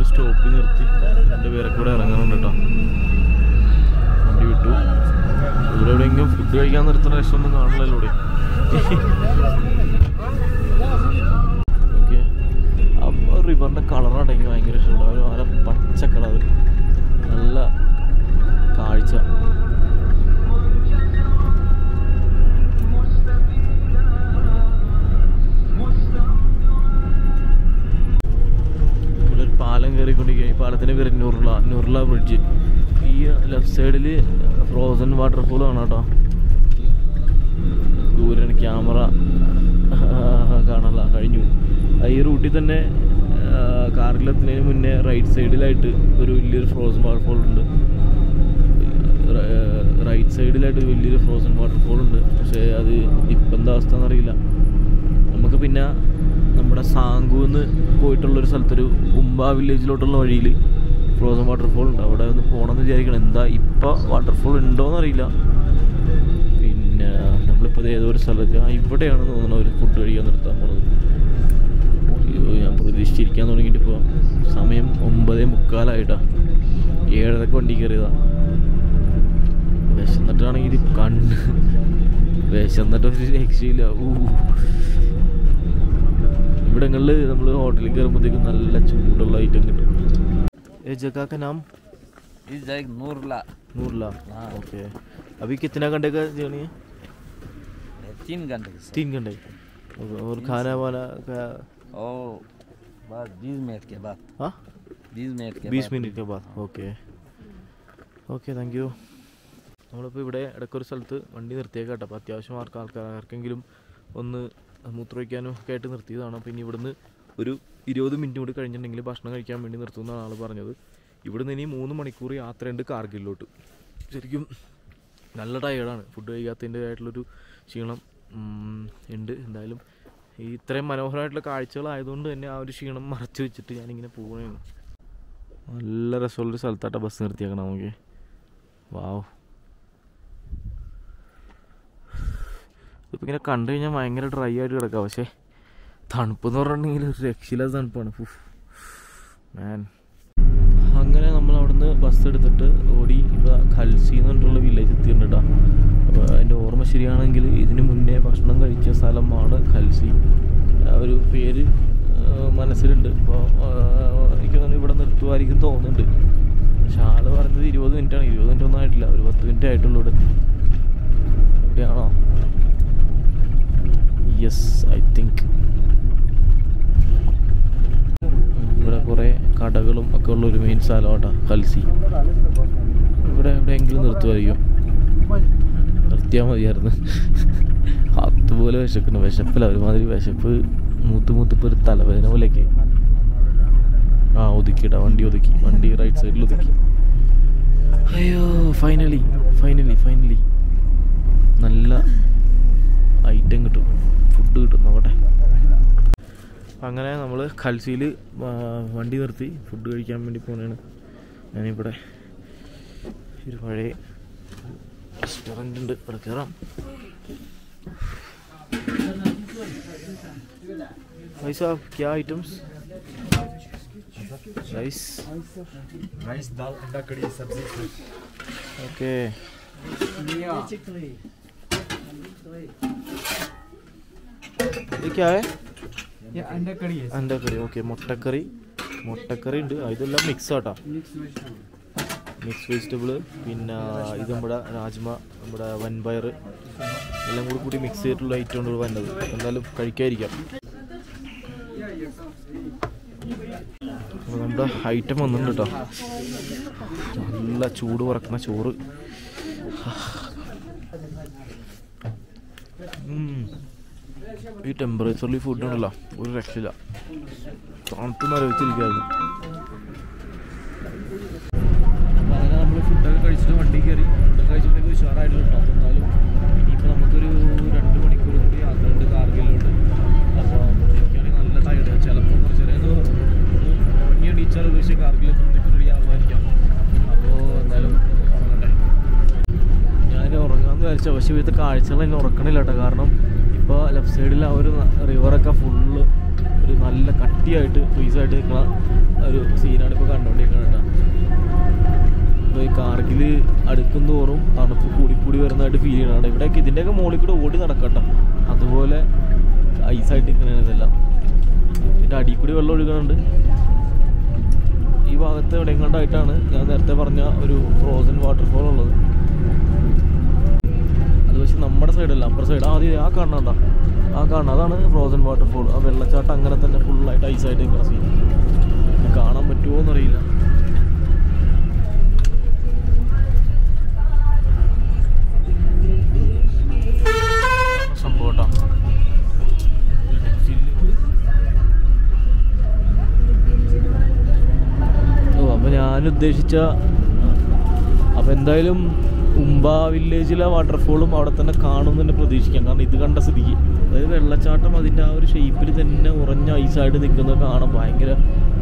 സ്റ്റോപ്പിൽ നിർത്തി 2 പേരെ കൂടെ ഇറങ്ങുന്നുണ്ട് കേട്ടോ. വണ്ടി വിട്ടു. ഇവിടെ എവിടെയെങ്കിലും ഫുഡ് കഴിക്കാൻ നിർത്തുന്ന രക്ഷമൊന്നും കാണില്ലല്ലോ ഇവിടെ. ഓക്കെ, അപ്പോൾ റിവറിൻ്റെ കളറടങ്ങി ഭയങ്കര ഇഷ്ടമുണ്ട്. നല്ല പച്ച കളർ, നല്ല കാഴ്ച. പാലം കയറിക്കൊണ്ടിരിക്കുക. ഈ പാലത്തിൻ്റെ പേര് നുർല ബ്രിഡ്ജ്. ഈ ലെഫ്റ്റ് സൈഡിൽ ഫ്രോസൺ വാട്ടർഫോൾ ആണ് കേട്ടോ. ദൂരെ ക്യാമറ കാണാനുള്ള കഴിഞ്ഞു. ഈ റൂട്ടിൽ തന്നെ കാറിലെത്തുന്നതിന് മുന്നേ റൈറ്റ് സൈഡിലായിട്ട് ഒരു വലിയൊരു ഫ്രോസൺ വാട്ടർഫോൾ ഉണ്ട്. റൈറ്റ് സൈഡിലായിട്ട് വലിയൊരു ഫ്രോസൺ വാട്ടർഫോൾ ഉണ്ട്. പക്ഷേ അത് ഇപ്പം എന്താ അവസ്ഥ എന്നറിയില്ല. നമുക്ക് പിന്നെ നമ്മുടെ സാങ്കുന്ന് പോയിട്ടുള്ളൊരു സ്ഥലത്തൊരു ഉംബ വില്ലേജിലോട്ടുള്ള വഴിയിൽ ഫ്രോസൺ വാട്ടർഫോൾ ഉണ്ട്. അവിടെ ഒന്ന് പോകണമെന്ന് വിചാരിക്കണം. എന്താ ഇപ്പോൾ വാട്ടർഫോൾ ഉണ്ടോയെന്നറിയില്ല. പിന്നെ നമ്മളിപ്പോൾ ഏതോ ഒരു സ്ഥലത്ത് ഇവിടെയാണെന്ന് തോന്നുന്നു ഒരു ഫുഡ് കഴിക്കാൻ നിർത്താൻ പോണത്. ഞാൻ പ്രതീക്ഷിച്ചിരിക്കാൻ തുടങ്ങിയിട്ട് ഇപ്പോൾ സമയം 9:45 7:30 വണ്ടി കയറിയതാണ്. വിശന്നിട്ടാണെങ്കിൽ വിശന്നിട്ടൊരു രക്ഷയില്ല. ഇവിടങ്ങളിൽ നമ്മൾ ഹോട്ടലിൽ കയറുമ്പോഴത്തേക്കും നല്ല ചൂടുള്ള ഐറ്റം കിട്ടും. जगह का नाम? इस जगह नूरला। नूरला, ओके। अभी कितना घंटे का जर्नी है? 3 घंटे। 3 घंटे। और खाना वाना का? बस 20 मिनट के बाद। हाँ, 20 मिनट के बाद। Okay okay, thank you. നമ്മളിപ്പോൾ ഇവിടെ ഇടയ്ക്കൊരു സ്ഥലത്ത് വണ്ടി നിർത്തിയേക്കാം കേട്ടോ. അപ്പോൾ അത്യാവശ്യം ആർക്കെങ്കിലും ഒന്ന് മൂത്രമൊഴിക്കാനും ഒക്കെ ആയിട്ട് നിർത്തിയതാണ്. പിന്നെ ഇവിടുന്ന് ഒരു 20 മിനിറ്റ് കൂടി കഴിഞ്ഞിട്ടുണ്ടെങ്കിൽ ഭക്ഷണം കഴിക്കാൻ വേണ്ടി നിർത്തുമെന്നാണ് ആൾ പറഞ്ഞത്. ഇവിടുന്ന് ഇനി 3 മണിക്കൂർ യാത്രയുണ്ട് കാർഗിലോട്ട്. ശരിക്കും നല്ല ടയേർഡാണ്. ഫുഡ് കഴിക്കാത്തതിൻ്റെതായിട്ടുള്ളൊരു ക്ഷീണം ഉണ്ട്. എന്തായാലും ഈ ഇത്രയും മനോഹരമായിട്ടുള്ള കാഴ്ചകളായതുകൊണ്ട് തന്നെ ആ ഒരു ക്ഷീണം മറച്ചു വെച്ചിട്ട് ഞാനിങ്ങനെ പോവുകയാണ്. നല്ല രസമുള്ളൊരു സ്ഥലത്താട്ടോ ബസ് നിർത്തിയേക്കണം നമുക്ക്. വാവ്, ഇതിപ്പോൾ ഇങ്ങനെ കണ്ടു കഴിഞ്ഞാൽ ഭയങ്കര ഡ്രൈ ആയിട്ട് കിടക്കാം. പക്ഷേ തണുപ്പെന്ന് പറഞ്ഞിട്ടുണ്ടെങ്കിൽ ഒരു രക്ഷയില്ലാത്ത തണുപ്പാണ്. മാൻ, അങ്ങനെ നമ്മൾ അവിടുന്ന് ബസ് എടുത്തിട്ട് ഓടി ഇപ്പോൾ ഖൽസി എന്ന് പറഞ്ഞിട്ടുള്ള വില്ലേജ് എത്തിയിട്ടുണ്ട് കേട്ടോ. അപ്പോൾ എൻ്റെ ഓർമ്മ ശരിയാണെങ്കിൽ ഇതിന് മുന്നേ ഭക്ഷണം കഴിച്ച സ്ഥലമാണ് ഖൽസി. ഒരു പേര് മനസ്സിലുണ്ട്. അപ്പോൾ എനിക്ക് തോന്നുന്നു ഇവിടെ നിർത്തുമായിരിക്കും തോന്നുന്നുണ്ട്. പക്ഷെ ആൾ പറഞ്ഞത് 20 മിനിറ്റാണ്. 20 മിനിറ്റ് ഒന്നും ആയിട്ടില്ല, ഒരു 10 മിനിറ്റ് ആയിട്ടുള്ളൂ. ഇവിടെയാണോ? യെസ്, ഐ തിങ്ക് ഇവിടെ കുറേ കടകളും ഒക്കെ ഉള്ളൊരു മെയിൻ സ്ഥലമാട്ടോ കൽസി. ഇവിടെ എവിടെയെങ്കിലും നിർത്തുമായിരിക്കും. നിർത്തിയാൽ മതിയായിരുന്നു. അതുപോലെ വിശക്കുന്നു. വിശപ്പില്ല, ഒരുമാതിരി വിശപ്പ് മൂത്തിപ്പോൾ ഒരു തലവേദന പോലെയൊക്കെ. ഒതുക്കിയിടാം, വണ്ടി റൈറ്റ് സൈഡിൽ ഒതുക്കി. അയ്യോ, ഫൈനലി നല്ല ഐറ്റം കിട്ടും, ഫുഡ് കിട്ടും. നോക്കട്ടെ. അങ്ങനെ നമ്മൾ ഖൽസിയിൽ വണ്ടി നിർത്തി ഫുഡ് കഴിക്കാൻ വേണ്ടി പോകുന്നതാണ്. ഞാനിവിടെ ഒരു പഴയ റെസ്റ്റോറൻ്റ് ഉണ്ട്, ഇവിടെ കയറാം. भाई साहब क्या आइटम्स? राइस दाल अंडा कड़ी सब्जी। ओके, ये क्या है? ये अंडा कड़ी है। अंडा कड़ी, ओके. മുട്ടക്കറി ഉണ്ട്. ഇതെല്ലാം മിക്സ് ആട്ടോ, മിക്സ് വെജിറ്റബിൾ. പിന്നെ ഇത് നമ്മുടെ രാജ്മ, നമ്മുടെ വൻപയർ എല്ലാം കൂടി മിക്സ് ചെയ്തിട്ടുള്ള ഐറ്റം ഉണ്ട് വന്നത്. എന്തായാലും കഴിക്കാതിരിക്കാം. അപ്പോൾ നമ്മുടെ ഐറ്റം വന്നിട്ടുണ്ട് കേട്ടോ. നല്ല ചൂട് പറക്കുന്ന ചോറ്. ഈ ടെമ്പറേച്ചറിൽ ഫുഡ് ഉണ്ടല്ലോ, ഒരു രക്ഷയില്ല. തണുത്തെന്ന് അറിയിച്ചിരിക്കുകയായിരുന്നു. അങ്ങനെ നമ്മൾ ഫുഡൊക്കെ കഴിച്ചിട്ട് വണ്ടി കയറി. ഫുഡൊക്കെ കഴിച്ചിട്ടൊക്കെ ഉഷാറായിട്ടുണ്ടാവും. എന്നാലും ഇനിയിപ്പോൾ നമുക്കൊരു 2 മണിക്കൂർ കൂടി യാത്രയുണ്ട് കാർഗിലോട്ട്. അപ്പോൾ എനിക്കാണെങ്കിൽ നല്ല ടയർഡ്. ചിലപ്പോൾ കുറച്ച് നേരം ഉറങ്ങി എണീച്ചാൽ പക്ഷേ കാർഗിലെത്തുമ്പോഴത്തേക്ക് റെഡി ആകുമായിരിക്കാം. അപ്പോൾ എന്തായാലും ഉറങ്ങട്ടെ. ഞാൻ ഉറങ്ങാമെന്ന് വിചാരിച്ചാൽ പക്ഷേ ഇവിടുത്തെ കാഴ്ചകൾ എന്നെ ഉറക്കണില്ല കേട്ടോ. കാരണം ഇപ്പോൾ ലെഫ്റ്റ് സൈഡിൽ ആ ഒരു റിവറൊക്കെ ഫുള്ള് ഒരു നല്ല കട്ടിയായിട്ട് ഫ്രീസായിട്ട് നിൽക്കുന്ന ഒരു സീനാണ് ഇപ്പോൾ കണ്ടുകൊണ്ടിരിക്കുന്നത് കേട്ടോ. ഇപ്പോൾ ഈ കാർഗിൽ അടുക്കും തോറും തണുപ്പ് കൂടി വരുന്നതായിട്ട് ഫീൽ ചെയ്യണം. ഇവിടെയൊക്കെ ഇതിൻ്റെയൊക്കെ മുകളിൽ കൂടെ ഓടി നടക്കട്ടോ. അതുപോലെ ഐസായിട്ട് നിൽക്കുന്നതാണ് ഇതെല്ലാം. ഇതിൻ്റെ അടിയിൽ കൂടി വെള്ളം ഒഴുകുന്നുണ്ട്. ഈ ഭാഗത്ത് എവിടെയും കണ്ടായിട്ടാണ് ഞാൻ നേരത്തെ പറഞ്ഞ ഒരു ഫ്രോസൺ വാട്ടർഫോൾ ഉള്ളത്. അത് പക്ഷെ നമ്മുടെ സൈഡല്ല, അപ്പുറ സൈഡ്. ആദ്യം ആ കാണണ്ട, അതാണ് ഫ്രോസൺ വാട്ടർഫോൾ. ആ വെള്ളച്ചാട്ടം അങ്ങനെ തന്നെ ഫുള്ളായിട്ട് ഐസായിട്ട് നിൽക്കുന്ന സീൻ. കാണാൻ പറ്റുമോ എന്നറിയില്ല. സംഭവം കേട്ടോ. അപ്പോൾ ഞാനുദ്ദേശിച്ച അപ്പോൾ എന്തായാലും ഉംബ വില്ലേജിലെ വാട്ടർഫോളും അവിടെ തന്നെ കാണുമെന്ന് തന്നെ പ്രതീക്ഷിക്കാം. കാരണം ഇത് കണ്ട സ്ഥിതിക്ക്, അതായത് വെള്ളച്ചാട്ടം അതിൻ്റെ ആ ഒരു ഷേപ്പിൽ തന്നെ ഉറഞ്ഞ ഐസായിട്ട് നിൽക്കുന്നത് കാണാൻ ഭയങ്കര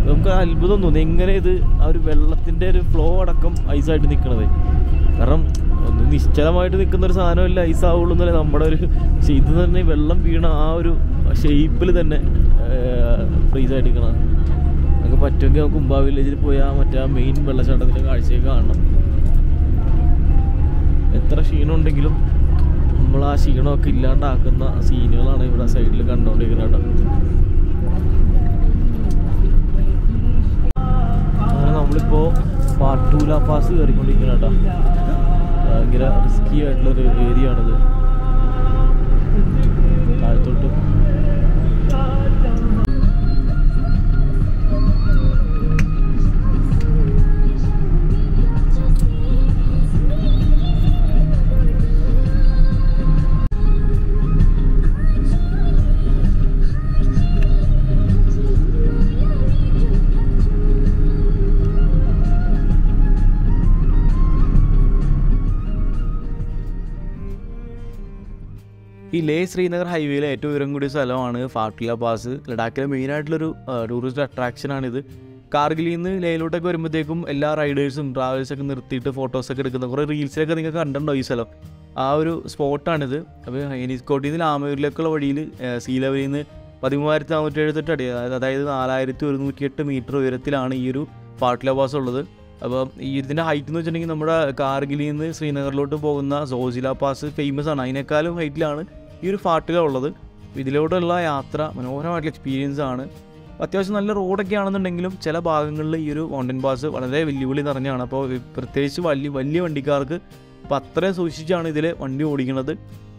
നമുക്ക് അത്ഭുതം തോന്നി. എങ്ങനെ ഇത് ആ ഒരു വെള്ളത്തിൻ്റെ ഒരു ഫ്ലോ അടക്കം ഐസായിട്ട് നിൽക്കണത്. കാരണം ഒന്ന് നിശ്ചലമായിട്ട് നിൽക്കുന്ന ഒരു സാധനമല്ല ഐസാവുള്ളൂ എന്നല്ലേ നമ്മുടെ ഒരു. പക്ഷേ ഇത് തന്നെ വെള്ളം വീണ ആ ഒരു ഷേപ്പിൽ തന്നെ ഫ്രീസായിട്ട് നിൽക്കണം. നമുക്ക് പറ്റുമെങ്കിൽ നമുക്ക് ഉംബ വില്ലേജിൽ പോയാൽ മറ്റേ ആ മെയിൻ വെള്ളച്ചാട്ടത്തിൻ്റെ കാഴ്ചയൊക്കെ കാണണം. എത്ര ക്ഷീണമുണ്ടെങ്കിലും നമ്മൾ ആ ക്ഷീണമൊക്കെ ഇല്ലാണ്ടാക്കുന്ന സീനുകളാണ് ഇവിടെ സൈഡിൽ കണ്ടുകൊണ്ടിരിക്കുന്നത് കേട്ടോ. അങ്ങനെ നമ്മളിപ്പോൾ പാട്ടൂല പാസ് കയറിക്കൊണ്ടിരിക്കുന്ന കേട്ടോ. ഭയങ്കര റിസ്കി ആയിട്ടുള്ളൊരു ഏരിയ ആണിത്. താഴത്തോട്ട് ഈ ലേ ശ്രീനഗർ ഹൈവേയിലെ ഏറ്റവും ഉയരം കൂടിയ സ്ഥലമാണ് ഫാട്ടില പാസ്. ലഡാക്കിലെ മെയിനായിട്ടുള്ളൊരു ടൂറിസ്റ്റ് അട്രാക്ഷനാണിത്. കാർഗിലിൽ നിന്ന് ലേയിലോട്ടൊക്കെ വരുമ്പോഴത്തേക്കും എല്ലാ റൈഡേഴ്സും ട്രാവലേഴ്സൊക്കെ നിർത്തിയിട്ട് ഫോട്ടോസൊക്കെ എടുക്കുന്ന കുറേ റീൽസിലൊക്കെ നിങ്ങൾക്ക് കണ്ടിട്ടുണ്ടോ ഈ സ്ഥലം. ആ ഒരു സ്പോട്ടാണിത്. അപ്പോൾ ഹെനിസ്കോട്ടിൽ നിന്ന് ലാമയൂരിലേക്കുള്ള വഴിയിൽ സീ ലെവലിൽ നിന്ന് 13,478 അടി, അതായത് 4,108 മീറ്റർ ഉയരത്തിലാണ് ഈ ഒരു ഫാട്ടില പാസ് ഉള്ളത്. അപ്പോൾ ഇതിൻ്റെ ഹൈറ്റ് എന്ന് വെച്ചിട്ടുണ്ടെങ്കിൽ നമ്മുടെ കാർഗിലിൽ നിന്ന് ശ്രീനഗറിലോട്ട് പോകുന്ന സോസില പാസ് ഫേമസ് ആണ്. അതിനേക്കാളും ഹൈറ്റിലാണ് ഈ ഒരു ഫാട്ടില ഉള്ളത്. ഇതിലോട്ടുള്ള യാത്ര മനോഹരമായിട്ടുള്ള എക്സ്പീരിയൻസ് ആണ്. അത്യാവശ്യം നല്ല റോഡൊക്കെ ആണെന്നുണ്ടെങ്കിലും ചില ഭാഗങ്ങളിൽ ഈ ഒരു മൗണ്ടൻ പാസ് വളരെ വെല്ലുവിളി നിറഞ്ഞാണ്. അപ്പോൾ പ്രത്യേകിച്ച് വലിയ വണ്ടിക്കാർക്ക് അപ്പോൾ അത്രയും സൂക്ഷിച്ചാണ് ഇതിൽ വണ്ടി ഓടിക്കുന്നത്.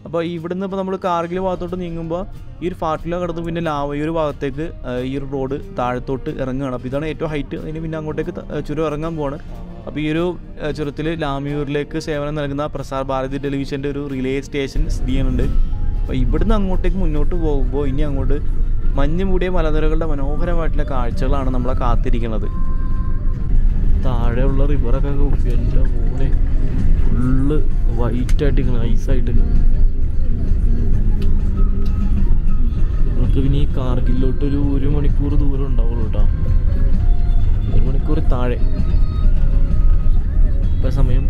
അപ്പോൾ ഇവിടുന്ന് ഇപ്പോൾ നമ്മൾ കാർഗിൽ ഭാഗത്തോട്ട് നീങ്ങുമ്പോൾ ഈ ഒരു ഫാട്ടുല കടന്ന് പിന്നെ ഈ ഒരു ഭാഗത്തേക്ക് ഈ ഒരു റോഡ് താഴത്തോട്ട് ഇറങ്ങുകയാണ്. അപ്പോൾ ഇതാണ് ഏറ്റവും ഹൈറ്റ്. അതിന് പിന്നെ അങ്ങോട്ടേക്ക് ചുരം ഇറങ്ങാൻ പോവാണ്. അപ്പോൾ ഈ ഒരു ചുരത്തിൽ ലാമിയൂരിലേക്ക് സേവനം നൽകുന്ന പ്രസാർ ഭാരതി ടെലിവിഷൻ്റെ ഒരു റിലേ സ്റ്റേഷൻ സ്ഥിതി ചെയ്യുന്നുണ്ട്. അപ്പോൾ ഇവിടുന്ന് അങ്ങോട്ടേക്ക് മുന്നോട്ട് പോകുമ്പോൾ ഇനി അങ്ങോട്ട് മഞ്ഞ് മൂടിയ മലനിരകളുടെ മനോഹരമായിട്ടുള്ള കാഴ്ചകളാണ് നമ്മളെ കാത്തിരിക്കുന്നത്. താഴെയുള്ള റിവറൊക്കെ എൻ്റെ മോനെ ഫുള്ള് വൈറ്റായിട്ടിരിക്കണം, ഐസായിട്ട്. നമുക്ക് പിന്നെ ഈ കാർഗിലോട്ടൊരു 1 മണിക്കൂർ ദൂരം ഉണ്ടാവുള്ളൂ കേട്ടോ. 1 മണിക്കൂർ താഴെ. ഇപ്പം സമയം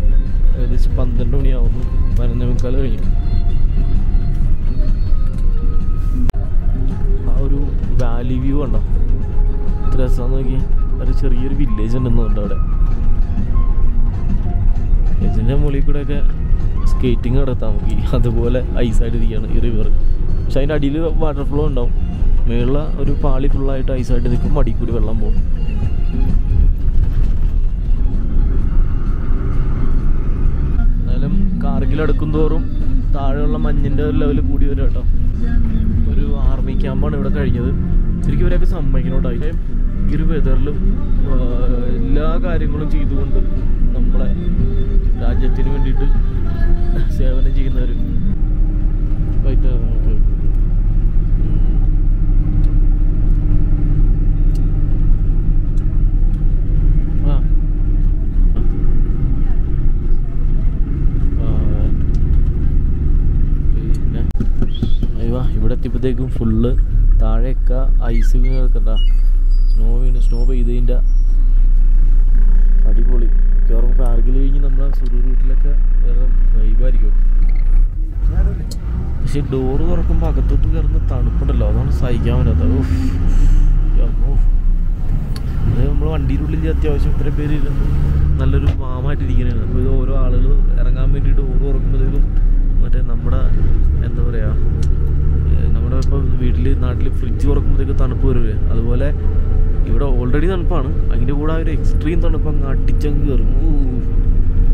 ഏകദേശം 12 മണിയാവുന്നു. 11:15 കഴിഞ്ഞു. ആ ഒരു വാലി വ്യൂ ഉണ്ടോ, എത്ര രസമാണെന്ന് നോക്കി. ഒരു ചെറിയൊരു വില്ലേജ് ഉണ്ടെന്നുണ്ട് അവിടെ. ഇതിൻ്റെ മുകളിൽ കൂടെയൊക്കെ സ്കേറ്റിങ് നടത്താം നമുക്ക്. അതുപോലെ ഐസായിട്ട് ഇരിക്കുകയാണ് ഈ റിവർ. പക്ഷെ അതിൻ്റെ അടിയിൽ വാട്ടർഫ്ലോ ഉണ്ടാവും. മുകളിലുള്ള ഒരു പാളി ഫുള്ളായിട്ട് ഐസായിട്ട് നിൽക്കും. അടിയിൽ കൂടി വെള്ളം പോകും. എന്നാലും കാർഗിൽ അടുക്കും തോറും താഴെയുള്ള മഞ്ഞിൻ്റെ ഒരു ലെവൽ കൂടി വരും കേട്ടോ. ഒരു ആർമി ക്യാമ്പാണ് ഇവിടെ കഴിഞ്ഞത്. ശരിക്കും ഇവരെയൊക്കെ സമ്മതിക്കണം കേട്ടോ. ഈ ഒരു വെതറിലും എല്ലാ കാര്യങ്ങളും ചെയ്തുകൊണ്ട് നമ്മളെ രാജ്യത്തിന് വേണ്ടിയിട്ട് സേവനം ചെയ്യുന്നവർ. പിന്നെ ഇവിടെ എത്തിയപ്പോഴത്തേക്കും ഫുള്ള് താഴെയൊക്കെ ഐസ് കേൾക്കണ്ട. സ്നോ പെയ്തതിൻ്റെ അടിപൊളി. മിക്കവാറും കാർഗിൽ കഴിഞ്ഞ് നമ്മളെ സുറൂർ റൂട്ടിലൊക്കെ വേറെ വൈബായിരിക്കും. പക്ഷെ ഡോറ് തുറക്കുമ്പോൾ അകത്തോട്ട് കയറുന്ന തണുപ്പുണ്ടല്ലോ, അതാണ് സഹിക്കാൻ പറ്റാത്തത്. അത് നമ്മൾ വണ്ടിയുടെ ഉള്ളിൽ അത്യാവശ്യം ഇത്രയും പേര് നല്ലൊരു വാമായിട്ടിരിക്കുന്നതാണ്. അപ്പോൾ ഇത് ഓരോ ആളുകൾ ഇറങ്ങാൻ വേണ്ടി ഡോറ് തുറക്കുമ്പോഴത്തേക്കും മറ്റേ നമ്മുടെ എന്താ പറയുക, നമ്മുടെ ഇപ്പോൾ നാട്ടിൽ ഫ്രിഡ്ജ് തുറക്കുമ്പോഴത്തേക്ക് തണുപ്പ് വരില്ലേ, അതുപോലെ ഇവിടെ ഓൾറെഡി തണുപ്പാണ്. അതിൻ്റെ കൂടെ ആ ഒരു എക്സ്ട്രീം തണുപ്പ് അങ്ങ് അടിച്ചങ്ങ് കയറും.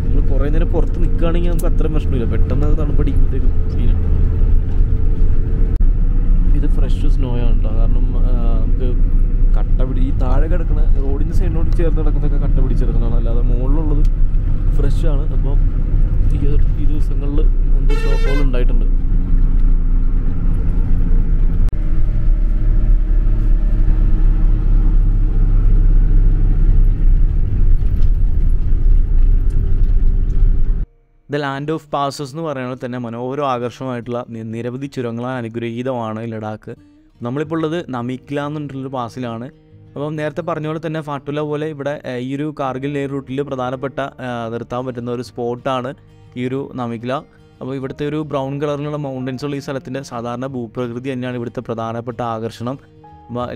നമ്മൾ കുറേ നേരം പുറത്ത് നിൽക്കുകയാണെങ്കിൽ നമുക്ക് അത്ര പ്രശ്നമില്ല. പെട്ടെന്ന് അത് തണുപ്പടിക്കുമ്പോഴത്തേക്കും സീനുണ്ട്. ഇത് ഫ്രഷ് സ്നോ ആണ് കേട്ടോ. കാരണം നമുക്ക് ഈ താഴെ കിടക്കുന്ന റോഡിൻ്റെ സൈഡിനോട് ചേർന്ന് കിടക്കുന്നതൊക്കെ കട്ട പിടിച്ചെടുക്കുന്നതാണ്. അല്ലാതെ മുകളിലുള്ളത് ഫ്രഷ് ആണ്. അപ്പോൾ ഈ ദിവസങ്ങളിൽ എന്തോ ഷോപ്പുകൾ ഉണ്ടായിട്ടുണ്ട്. ദ ലാൻഡ് ഓഫ് പാസസ് എന്ന് പറയുന്നത് തന്നെ മനോഹര ആകർഷകമായിട്ടുള്ള നിരവധി ചുരങ്ങളാൽ അനുഗ്രഹീതമാണ് ലഡാക്ക്. നമ്മളിപ്പോൾ ഉള്ളത് നമിക്ല എന്നുള്ളൊരു പാസിലാണ്. അപ്പം നേരത്തെ പറഞ്ഞ പോലെ തന്നെ ഫാട്ടുല പോലെ ഇവിടെ ഈ ഒരു കാർഗിൽ എയർ റൂട്ടിൽ പ്രധാനപ്പെട്ട നിർത്താൻ പറ്റുന്ന ഒരു സ്പോട്ടാണ് ഈ ഒരു നമിക്ല. അപ്പോൾ ഇവിടുത്തെ ഒരു ബ്രൗൺ കളറിലുള്ള മൗണ്ടൻസുള്ള ഈ സ്ഥലത്തിൻ്റെ സാധാരണ ഭൂപ്രകൃതി തന്നെയാണ് ഇവിടുത്തെ പ്രധാനപ്പെട്ട ആകർഷണം.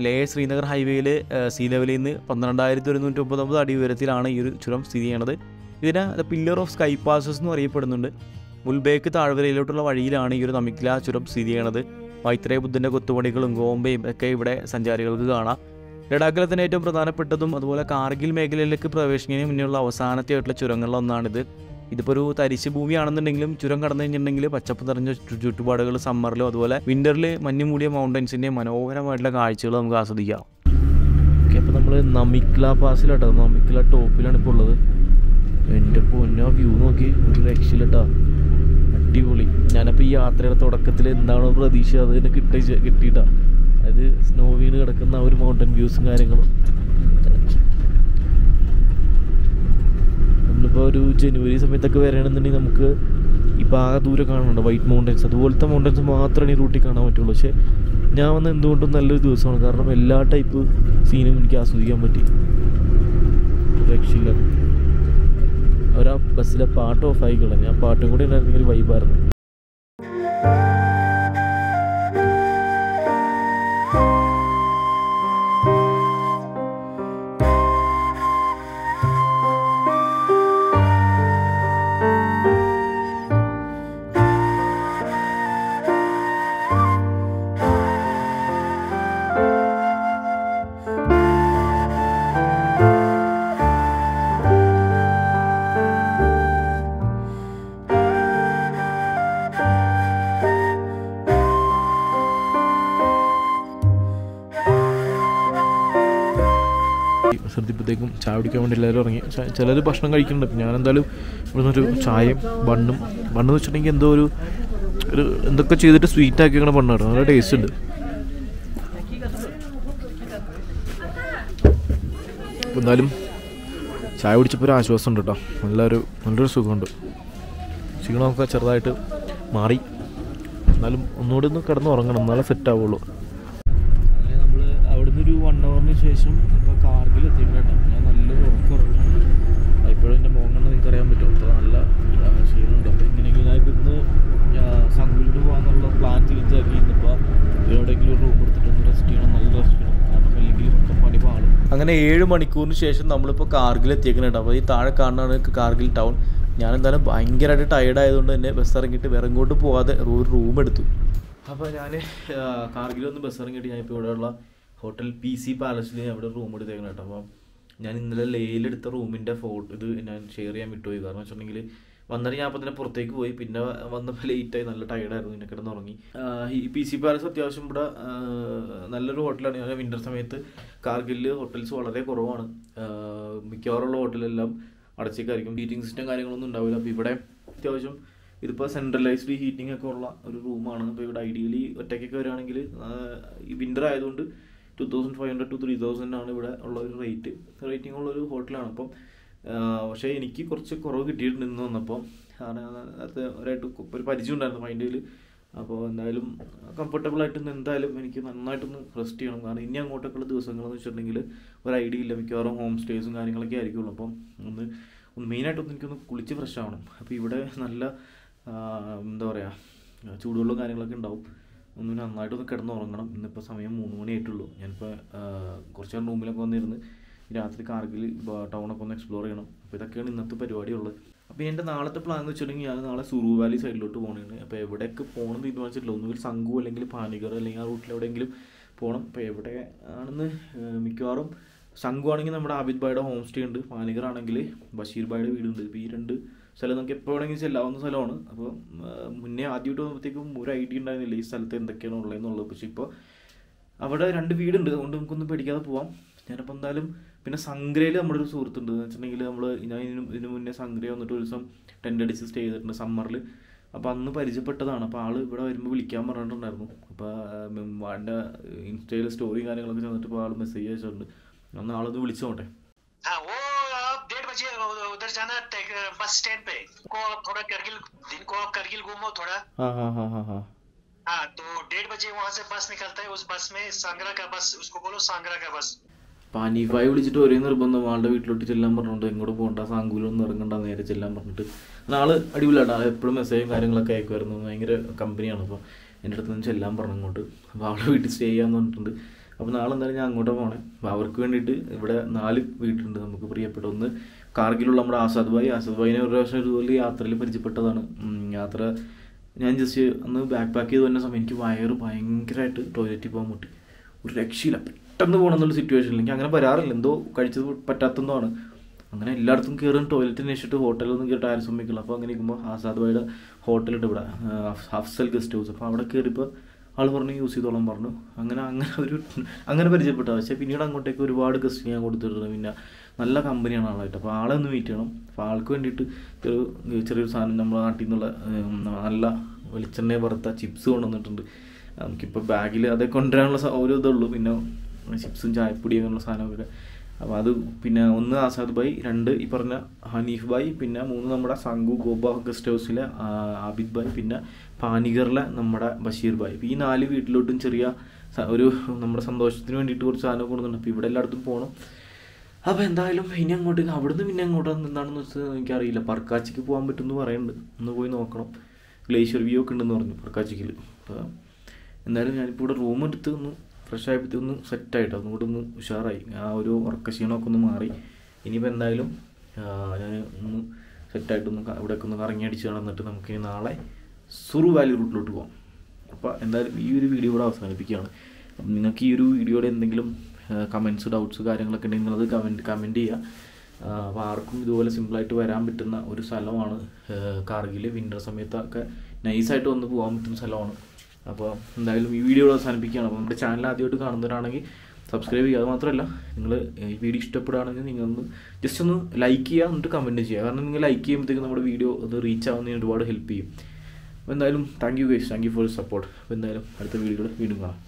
ലേ ശ്രീനഗർ ഹൈവേയിൽ സീ ലെവലിൽ നിന്ന് 12,199 അടി ഉയരത്തിലാണ് ഈ ഒരു ചുരം സ്ഥിതി ചെയ്യണത്. ഇതിനെ പില്ലർ ഓഫ് സ്കൈ പാസസ് എന്ന് അറിയപ്പെടുന്നുണ്ട്. മുൽബേക്ക് താഴ്വരയിലോട്ടുള്ള വഴിയിലാണ് ഈ ഒരു നമിക്ല ചുരം സ്ഥിതി ചെയ്യണത്. മൈത്രേയ ബുദ്ധൻ്റെ കൊത്തുപണികളും ഗോമ്പയും ഒക്കെ ഇവിടെ സഞ്ചാരികൾക്ക് കാണാം. ലഡാക്കിലെ തന്നെ ഏറ്റവും പ്രധാനപ്പെട്ടതും അതുപോലെ കാർഗിൽ മേഖലയിലേക്ക് പ്രവേശിക്കുന്നതിന് മുന്നേയുള്ള അവസാനത്തെ ആയിട്ടുള്ള ചുരങ്ങളിലൊന്നാണിത്. ഇതിപ്പോൾ ഒരു തരിശ് ഭൂമിയാണെന്നുണ്ടെങ്കിലും ചുരം കടന്നു കഴിഞ്ഞിട്ടുണ്ടെങ്കിൽ പച്ചപ്പ് നിറഞ്ഞ ചുറ്റുപാടുകൾ സമ്മറിലും അതുപോലെ വിൻ്ററിൽ മഞ്ഞ് മൂടിയ മൗണ്ടൻസിൻ്റെ മനോഹരമായിട്ടുള്ള കാഴ്ചകൾ നമുക്ക് ആസ്വദിക്കാം. ഓക്കെ, അപ്പോൾ നമ്മൾ നമിക്ല പാസിലാട്ടോ. നമിക്ല ടോപ്പിലാണ് ഇപ്പോൾ ഉള്ളത്. എൻ്റെ പൊന്നോ, വ്യൂ നോക്കി ഒരു രക്ഷയില്ലട്ടോ, അടിപൊളി. ഞാനപ്പോൾ ഈ യാത്രയുടെ തുടക്കത്തിൽ എന്താണോ പ്രതീക്ഷ അതിന് കിട്ടിയിട്ടാ. അത് സ്നോ വീണ് കിടക്കുന്ന ആ ഒരു മൗണ്ടൻ വ്യൂസും കാര്യങ്ങളും. നമ്മളിപ്പോൾ ഒരു ജനുവരി സമയത്തൊക്കെ വരികയാണെന്നുണ്ടെങ്കിൽ നമുക്ക് ഇപ്പോൾ ആ ദൂരെ കാണുന്നുണ്ട് വൈറ്റ് മൗണ്ടൻസ്. അതുപോലത്തെ മൗണ്ടൻസ് മാത്രമേ ഈ റൂട്ടിൽ കാണാൻ പറ്റുള്ളൂ. പക്ഷേ ഞാൻ വന്ന് എന്തുകൊണ്ടും നല്ലൊരു ദിവസമാണ്. കാരണം എല്ലാ ടൈപ്പ് സീനും എനിക്ക് ആസ്വദിക്കാൻ പറ്റി. രക്ഷയില്ല. അവരാ ബസ്സിലെ പാട്ട് ഓഫായി കളഞ്ഞു. ആ പാട്ടും കൂടി ഉണ്ടായിരുന്നെങ്കിൽ ഒരു വൈബായിരുന്നു. അപ്പോഴത്തേക്കും ചായ കുടിക്കാൻ വേണ്ടി എല്ലാവരും ഇറങ്ങി. ചിലർ ഭക്ഷണം കഴിക്കുന്നുണ്ട്. ഞാൻ എന്തായാലും ഇവിടുന്ന് ഒരു ചായയും ബണ്ണെന്ന് വെച്ചിട്ടുണ്ടെങ്കിൽ എന്തോ ഒരു എന്തൊക്കെ ചെയ്തിട്ട് സ്വീറ്റ് ആക്കിയാണ് ബണ്ണാണ്. നല്ല ടേസ്റ്റ് ഉണ്ട്. അപ്പോൾ എന്തായാലും ചായ കുടിച്ചപ്പോൾ ഒരു ആശ്വാസം ഉണ്ട് കേട്ടോ. നല്ലൊരു സുഖമുണ്ട്. ക്ഷീണമൊക്കെ ചെറുതായിട്ട് മാറി. എന്നാലും ഒന്നുകൂടി ഒന്ന് കിടന്ന് ഉറങ്ങണം, എന്നാലേ സെറ്റ് ആവുള്ളൂ. അങ്ങനെ നമ്മൾ അവിടുന്ന് ഒരു 1 hourന് ശേഷം ഇപ്പോൾ കാർഗിൽ എത്തിയിട്ടുണ്ട്. ഞാൻ നല്ലൊരു ഉറങ്ങുന്നു. ഇപ്പോഴും എൻ്റെ മോൻ കണ്ട് നിങ്ങൾക്ക് അറിയാൻ പറ്റും, അത്ര നല്ല ക്ഷീണമുണ്ട്. അപ്പോൾ എങ്ങനെയെങ്കിലും ഞാൻ ഇന്ന് സംഗൂരിലോട്ട് പോകാനുള്ള പ്ലാൻ ചേഞ്ച് ആക്കി. ഇന്നിപ്പോൾ എവിടെയെങ്കിലും ഒരു റൂം എടുത്തിട്ടൊന്ന് റെസ്റ്റ് ചെയ്യണം, നല്ല റെസ്റ്റ് ചെയ്യണം. കാരണം അല്ലെങ്കിൽ മൊത്തം പണി പാടും. അങ്ങനെ 7 മണിക്കൂറിന് ശേഷം നമ്മളിപ്പോൾ കാർഗിൽ എത്തിയേക്കുന്നുണ്ട്. അപ്പോൾ ഈ താഴെ കാണുന്നതാണ് കാർഗിൽ ടൗൺ. ഞാനെന്തായാലും ഭയങ്കരമായിട്ട് ടയേർഡ് ആയതുകൊണ്ട് തന്നെ ബസ് ഇറങ്ങിയിട്ട് വേറെ എങ്ങോട്ട് പോകാതെ ഒരു റൂം എടുത്തു. അപ്പോൾ ഞാൻ കാർഗിലൊന്ന് ബസ് ഇറങ്ങിയിട്ട് ഞാനിപ്പോൾ ഇവിടെയുള്ള ഹോട്ടൽ PC പാലസിൽ ഞാൻ ഇവിടെ റൂം എടുത്തേക്കണം കേട്ടോ. അപ്പോൾ ഞാൻ ഇന്നലെ ലേയിലെടുത്ത റൂമിൻ്റെ ഇത് ഞാൻ ഷെയർ ചെയ്യാൻ വിട്ടുപോയി. കാരണം വെച്ചിട്ടുണ്ടെങ്കിൽ വന്നിട്ട് ഞാൻ അപ്പോൾ തന്നെ പുറത്തേക്ക് പോയി. പിന്നെ വന്നപ്പോൾ ലേറ്റായി, നല്ല ടയേർഡായിരുന്നു, പിന്നെ കിടന്നുറങ്ങി. ഈ PC പാലസ് അത്യാവശ്യം ഇവിടെ നല്ലൊരു ഹോട്ടലാണ്. ഞാൻ വിൻ്റർ സമയത്ത് കാർഗിലിൽ ഹോട്ടൽസ് വളരെ കുറവാണ്. മിക്കവാറുള്ള ഹോട്ടലെല്ലാം അടച്ചേക്കായിരിക്കും. ഹീറ്റിംഗ് സിസ്റ്റം കാര്യങ്ങളൊന്നും ഉണ്ടാവില്ല. അപ്പോൾ ഇവിടെ അത്യാവശ്യം ഇതിപ്പോൾ സെൻട്രലൈസ്ഡ് ഹീറ്റിംഗ് ഒക്കെ ഉള്ള ഒരു റൂമാണ്. അപ്പോൾ ഇവിടെ ഐഡിയലി ഒറ്റയ്ക്കൊക്കെ വരികയാണെങ്കിൽ ഈ വിൻ്റർ ആയതുകൊണ്ട് 2500 to 3000 ആണ് ഇവിടെ ഉള്ള ഒരു റേറ്റിംഗ് ഉള്ളൊരു ഹോട്ടലാണ്. അപ്പം പക്ഷേ എനിക്ക് കുറച്ച് കുറവ് കിട്ടിയിട്ടുണ്ട് ഇന്ന് വന്നപ്പോൾ. അത് ഒരായിട്ട് ഒരു പരിചയം ഉണ്ടായിരുന്നു മൈൻഡിൽ. അപ്പോൾ എന്തായാലും കംഫർട്ടബിളായിട്ട് എന്തായാലും എനിക്ക് നന്നായിട്ടൊന്ന് റെസ്റ്റ് ചെയ്യണം. കാരണം ഇനി അങ്ങോട്ടൊക്കെയുള്ള ദിവസങ്ങളെന്ന് വെച്ചിട്ടുണ്ടെങ്കിൽ ഒരു ഐഡിയ ഇല്ല, മിക്കവാറും ഹോം സ്റ്റേസും കാര്യങ്ങളൊക്കെ ആയിരിക്കുള്ളൂ. അപ്പം ഒന്ന് മെയിനായിട്ടൊന്ന് എനിക്കൊന്ന് കുളിച്ച് ഫ്രഷ് ആവണം. അപ്പോൾ ഇവിടെ നല്ല എന്താ പറയുക, ചൂടുവെള്ളവും കാര്യങ്ങളൊക്കെ ഉണ്ടാവും. ഒന്ന് നന്നായിട്ടൊന്ന് കിടന്ന് ഉറങ്ങണം. ഇന്നിപ്പോൾ സമയം 3 മണി ആയിട്ടുള്ളൂ. ഞാനിപ്പോൾ കുറച്ച് റൂമിലൊക്കെ വന്നിരുന്ന് രാത്രി കാർഗിൽ ടൗണൊക്കെ ഒന്ന് എക്സ്പ്ലോർ ചെയ്യണം. അപ്പോൾ ഇതൊക്കെയാണ് ഇന്നത്തെ പരിപാടിയുള്ളത്. അപ്പോൾ എൻ്റെ നാളത്തെ പ്ലാൻ എന്ന് വെച്ചിട്ടുണ്ടെങ്കിൽ ഞാൻ നാളെ സുറു വാലി സൈഡിലോട്ട് പോകുന്നുണ്ട്. അപ്പോൾ എവിടെയൊക്കെ പോകണം തീരുമാനിച്ചിട്ടില്ല. ഒന്നുകിൽ സംഘു അല്ലെങ്കിൽ പാനിഗർ അല്ലെങ്കിൽ ആ റൂട്ടിൽ എവിടെയെങ്കിലും പോകണം. അപ്പോൾ എവിടെ ആണെന്ന് മിക്കവാറും സംഘു ആണെങ്കിൽ നമ്മുടെ ആബിദ് ഭായിയുടെ ഹോം സ്റ്റേ ഉണ്ട്, പാനിഗർ ആണെങ്കിൽ ബഷീർ ഭായിയുടെ വീടുണ്ട്. ഇപ്പോൾ ഈ 2 സ്ഥലം നമുക്ക് എപ്പോൾ വേണമെങ്കിലും ചെല്ലാവുന്ന സ്ഥലമാണ്. അപ്പോൾ മുന്നേ ആദ്യമായിട്ട് വന്നപ്പോഴത്തേക്കും ഒരു ഐഡിയ ഉണ്ടായിരുന്നില്ല ഈ സ്ഥലത്ത് എന്തൊക്കെയാണ് ഉള്ളതെന്നുള്ളത്. പക്ഷേ ഇപ്പോൾ അവിടെ 2 വീടുണ്ട്, അതുകൊണ്ട് നമുക്കൊന്നും പേടിക്കാതെ പോവാം. ഞാനപ്പോൾ എന്തായാലും പിന്നെ സംഗ്രയിൽ നമ്മുടെ ഒരു സുഹൃത്തുണ്ട് എന്ന് വെച്ചിട്ടുണ്ടെങ്കിൽ ഞാൻ ഇതിന് മുന്നേ സംഗ്രയിൽ വന്നിട്ട് ഒരു ദിവസം ടെൻ്റ് അടിച്ച് സ്റ്റേ ചെയ്തിട്ടുണ്ട് സമ്മറിൽ. അപ്പോൾ അന്ന് പരിചയപ്പെട്ടതാണ്. അപ്പോൾ ആൾ ഇവിടെ വരുമ്പോൾ വിളിക്കാൻ പറഞ്ഞിട്ടുണ്ടായിരുന്നു. അപ്പോൾ എൻ്റെ ഇൻസ്റ്റയിൽ സ്റ്റോറി കാര്യങ്ങളൊക്കെ ചെന്നിട്ട് ഇപ്പോൾ ആൾ മെസ്സേജ് അയച്ചിട്ടുണ്ട്. അന്ന് ആളൊന്ന് വിളിച്ചോട്ടെ. उधर जाना बस स्टैंड पे को थोड़ा करगिल घूमो थोड़ा। हाँ तो 1:30 बजे वहाँ से बस निकलता है. उस बस में सांगरा का बस, उसको बोलो सांगरा का बस. പാനിഫായി വിളിച്ചിട്ട് ഒരേ നിർബന്ധം ആളുടെ വീട്ടിലോട്ട് ചെല്ലാൻ പറഞ്ഞിട്ട് എങ്ങോട്ട് പോകണ്ട, സാങ്കൂലൊന്നും ഇറങ്ങണ്ട, നേരെ ചെല്ലാൻ പറഞ്ഞിട്ട്. ആൾ അടിപൊളിയാണ്. ആൾ എപ്പോഴും മെസ്സേജും കാര്യങ്ങളൊക്കെ അയക്കുമായിരുന്നു. ഭയങ്കര കമ്പനിയാണ്. അപ്പോൾ എൻ്റെ അടുത്ത് നിന്ന് ചെല്ലാൻ പറഞ്ഞു അങ്ങോട്ട്. അപ്പോൾ അവളുടെ വീട്ടിൽ സ്റ്റേ ചെയ്യാന്ന് പറഞ്ഞിട്ടുണ്ട്. അപ്പോൾ നാളെ എന്തായാലും ഞാൻ അങ്ങോട്ട് പോകണേ. അപ്പോൾ അവർക്ക് വേണ്ടിയിട്ട് ഇവിടെ 4 വീടുണ്ട് നമുക്ക് പ്രിയപ്പെട്ട. ഒന്ന് കാർഗിലുള്ള നമ്മുടെ ആസാദ് ഭായിനെ ഒരു പ്രാവശ്യം ഇതുപോലെ യാത്രയിൽ പരിചയപ്പെട്ടതാണ്. യാത്ര ഞാൻ ജസ്റ്റ് അന്ന് ബാക്ക് പാക്ക് ചെയ്ത് തന്നെ സമയം എനിക്ക് വയറ് ഭയങ്കരമായിട്ട് ടോയ്ലറ്റിൽ പോകാൻ മുട്ടി. ഒരു രക്ഷയില്ല, പെട്ടെന്ന് പോകണം എന്നുള്ള സിറ്റുവേഷനിൽ. എനിക്ക് അങ്ങനെ വരാറില്ല, എന്തോ കഴിച്ചത് പറ്റാത്തതാണ്. അങ്ങനെ എല്ലായിടത്തും കയറും ടോയ്ലറ്റിന് വെച്ചിട്ട് ഹോട്ടലൊന്നും കയറിയിട്ട് ആരും സമ്മതിക്കില്ല. അപ്പോൾ അങ്ങനെ ഇരിക്കുമ്പോൾ ആസാദ് ഭായിയുടെ ഹോട്ടലുണ്ട് ഇവിടെ, ഹഫ്സൽ ഗസ്റ്റ് ഹൗസ്. അപ്പോൾ അവിടെ കയറിയപ്പോൾ ആൾ പറഞ്ഞു യൂസ് ചെയ്തോളാൻ പറഞ്ഞു. അങ്ങനെ പരിചയപ്പെട്ട. പക്ഷേ പിന്നീട് അങ്ങോട്ടേക്ക് ഒരുപാട് ഗസ്റ്റ് ഞാൻ കൊടുത്തിട്ടുണ്ട്. പിന്നെ നല്ല കമ്പനിയാണ് ആളായിട്ട്. അപ്പോൾ ആളെ ഒന്ന് മീറ്റ് ചെയ്യണം. അപ്പോൾ ആൾക്ക് വേണ്ടിയിട്ട് ചെറിയൊരു സാധനം നമ്മുടെ നാട്ടിൽ നിന്നുള്ള നല്ല വെളിച്ചെണ്ണയെ വറുത്ത ചിപ്സ് കൊണ്ടുവന്നിട്ടുണ്ട്. നമുക്കിപ്പോൾ ബാഗിൽ അതൊക്കെ കൊണ്ടുവരാനുള്ള ഒരു ഇതുള്ളൂ. പിന്നെ ചിപ്സും ചായപ്പൊടി അങ്ങനെയുള്ള സാധനമൊക്കെ. അപ്പോൾ അത് പിന്നെ 1 ആസാദ് ഭായ്, 2 ഈ പറഞ്ഞ ഹനീഫ് ഭായ്, പിന്നെ 3 നമ്മുടെ സംഘു ഗോബ ഗസ്റ്റ് ഹൗസിലെ ആബിദ് ഭായ്, പിന്നെ പാനിഗറിലെ നമ്മുടെ ബഷീർ ഭായ്. ഇപ്പോൾ ഈ 4 വീട്ടിലോട്ടും ചെറിയ ഒരു നമ്മുടെ സന്തോഷത്തിന് വേണ്ടിയിട്ട് കുറച്ച് സാധനം കൊണ്ടുവന്നുണ്ട്. അപ്പോൾ ഇവിടെ എല്ലായിടത്തും പോകണം. അപ്പോൾ എന്തായാലും ഇനി അങ്ങോട്ടേക്ക് അവിടുന്ന് പിന്നെ അങ്ങോട്ടാണ് എന്താണെന്ന് വെച്ചാൽ എനിക്കറിയില്ല. പർക്കാച്ചിക്ക് പോകാൻ പറ്റുമെന്ന് പറയുന്നുണ്ട്. ഒന്ന് പോയി നോക്കണം. ഗ്ലേഷ്യർ വ്യൂ ഒക്കെ ഉണ്ടെന്ന് പറഞ്ഞു പർക്കാച്ചിക്കിൽ. അപ്പോൾ എന്തായാലും ഞാനിപ്പോൾ ഇവിടെ റൂം എടുത്ത് ഒന്ന് ഫ്രഷ് ആയപ്പോഴത്തേക്ക് ഒന്ന് സെറ്റായിട്ട് അതുകൊണ്ട് ഒന്ന് ഉഷാറായി. ആ ഒരു ഉറക്കക്ഷീണമൊക്കെ ഒന്ന് മാറി. ഇനിയിപ്പോൾ എന്തായാലും ഞാൻ ഒന്ന് സെറ്റായിട്ടൊന്ന് ഇവിടെയൊക്കെ ഒന്ന് കറങ്ങി അടിച്ച് നടന്നിട്ട് നമുക്ക് നാളെ സുറു വാലി റൂട്ടിലോട്ട് പോകാം. അപ്പോൾ എന്തായാലും ഈ ഒരു വീഡിയോ ഇവിടെ അവസാനിപ്പിക്കുകയാണ്. അപ്പം നിങ്ങൾക്ക് ഈ ഒരു വീഡിയോയുടെ എന്തെങ്കിലും കമൻറ്റ്സ്, ഡൗട്ട്സ് കാര്യങ്ങളൊക്കെ ഉണ്ടെങ്കിൽ നിങ്ങളത് കമൻറ്റ് ചെയ്യുക. അപ്പോൾ ആർക്കും ഇതുപോലെ സിമ്പിളായിട്ട് വരാൻ പറ്റുന്ന ഒരു സ്ഥലമാണ് കാർഗിൽ. വിൻ്റർ സമയത്തൊക്കെ നൈസായിട്ട് വന്ന് പോകാൻ പറ്റുന്ന സ്ഥലമാണ്. അപ്പോൾ എന്തായാലും ഈ വീഡിയോ അവസാനിപ്പിക്കുകയാണ്. അപ്പോൾ നമ്മുടെ ചാനൽ ആദ്യമായിട്ട് കാണുന്നവരാണെങ്കിൽ സബ്സ്ക്രൈബ് ചെയ്യുക. അത് മാത്രമല്ല നിങ്ങൾ ഈ വീഡിയോ ഇഷ്ടപ്പെടുകയാണെങ്കിൽ നിങ്ങളൊന്ന് ജസ്റ്റ് ഒന്ന് ലൈക്ക് ചെയ്യുക, എന്നിട്ട് കമൻറ്റ് ചെയ്യുക. കാരണം നിങ്ങൾ ലൈക്ക് ചെയ്യുമ്പോഴത്തേക്കും നമ്മുടെ വീഡിയോ അത് റീച്ച് ആവുന്നതിന് ഒരുപാട് ഹെൽപ്പ് ചെയ്യും. അപ്പോൾ എന്തായാലും thank you guys, thank you for support. അപ്പോൾ എന്തായാലും അടുത്ത വീഡിയോയിൽ വീണ്ടും കാണാം.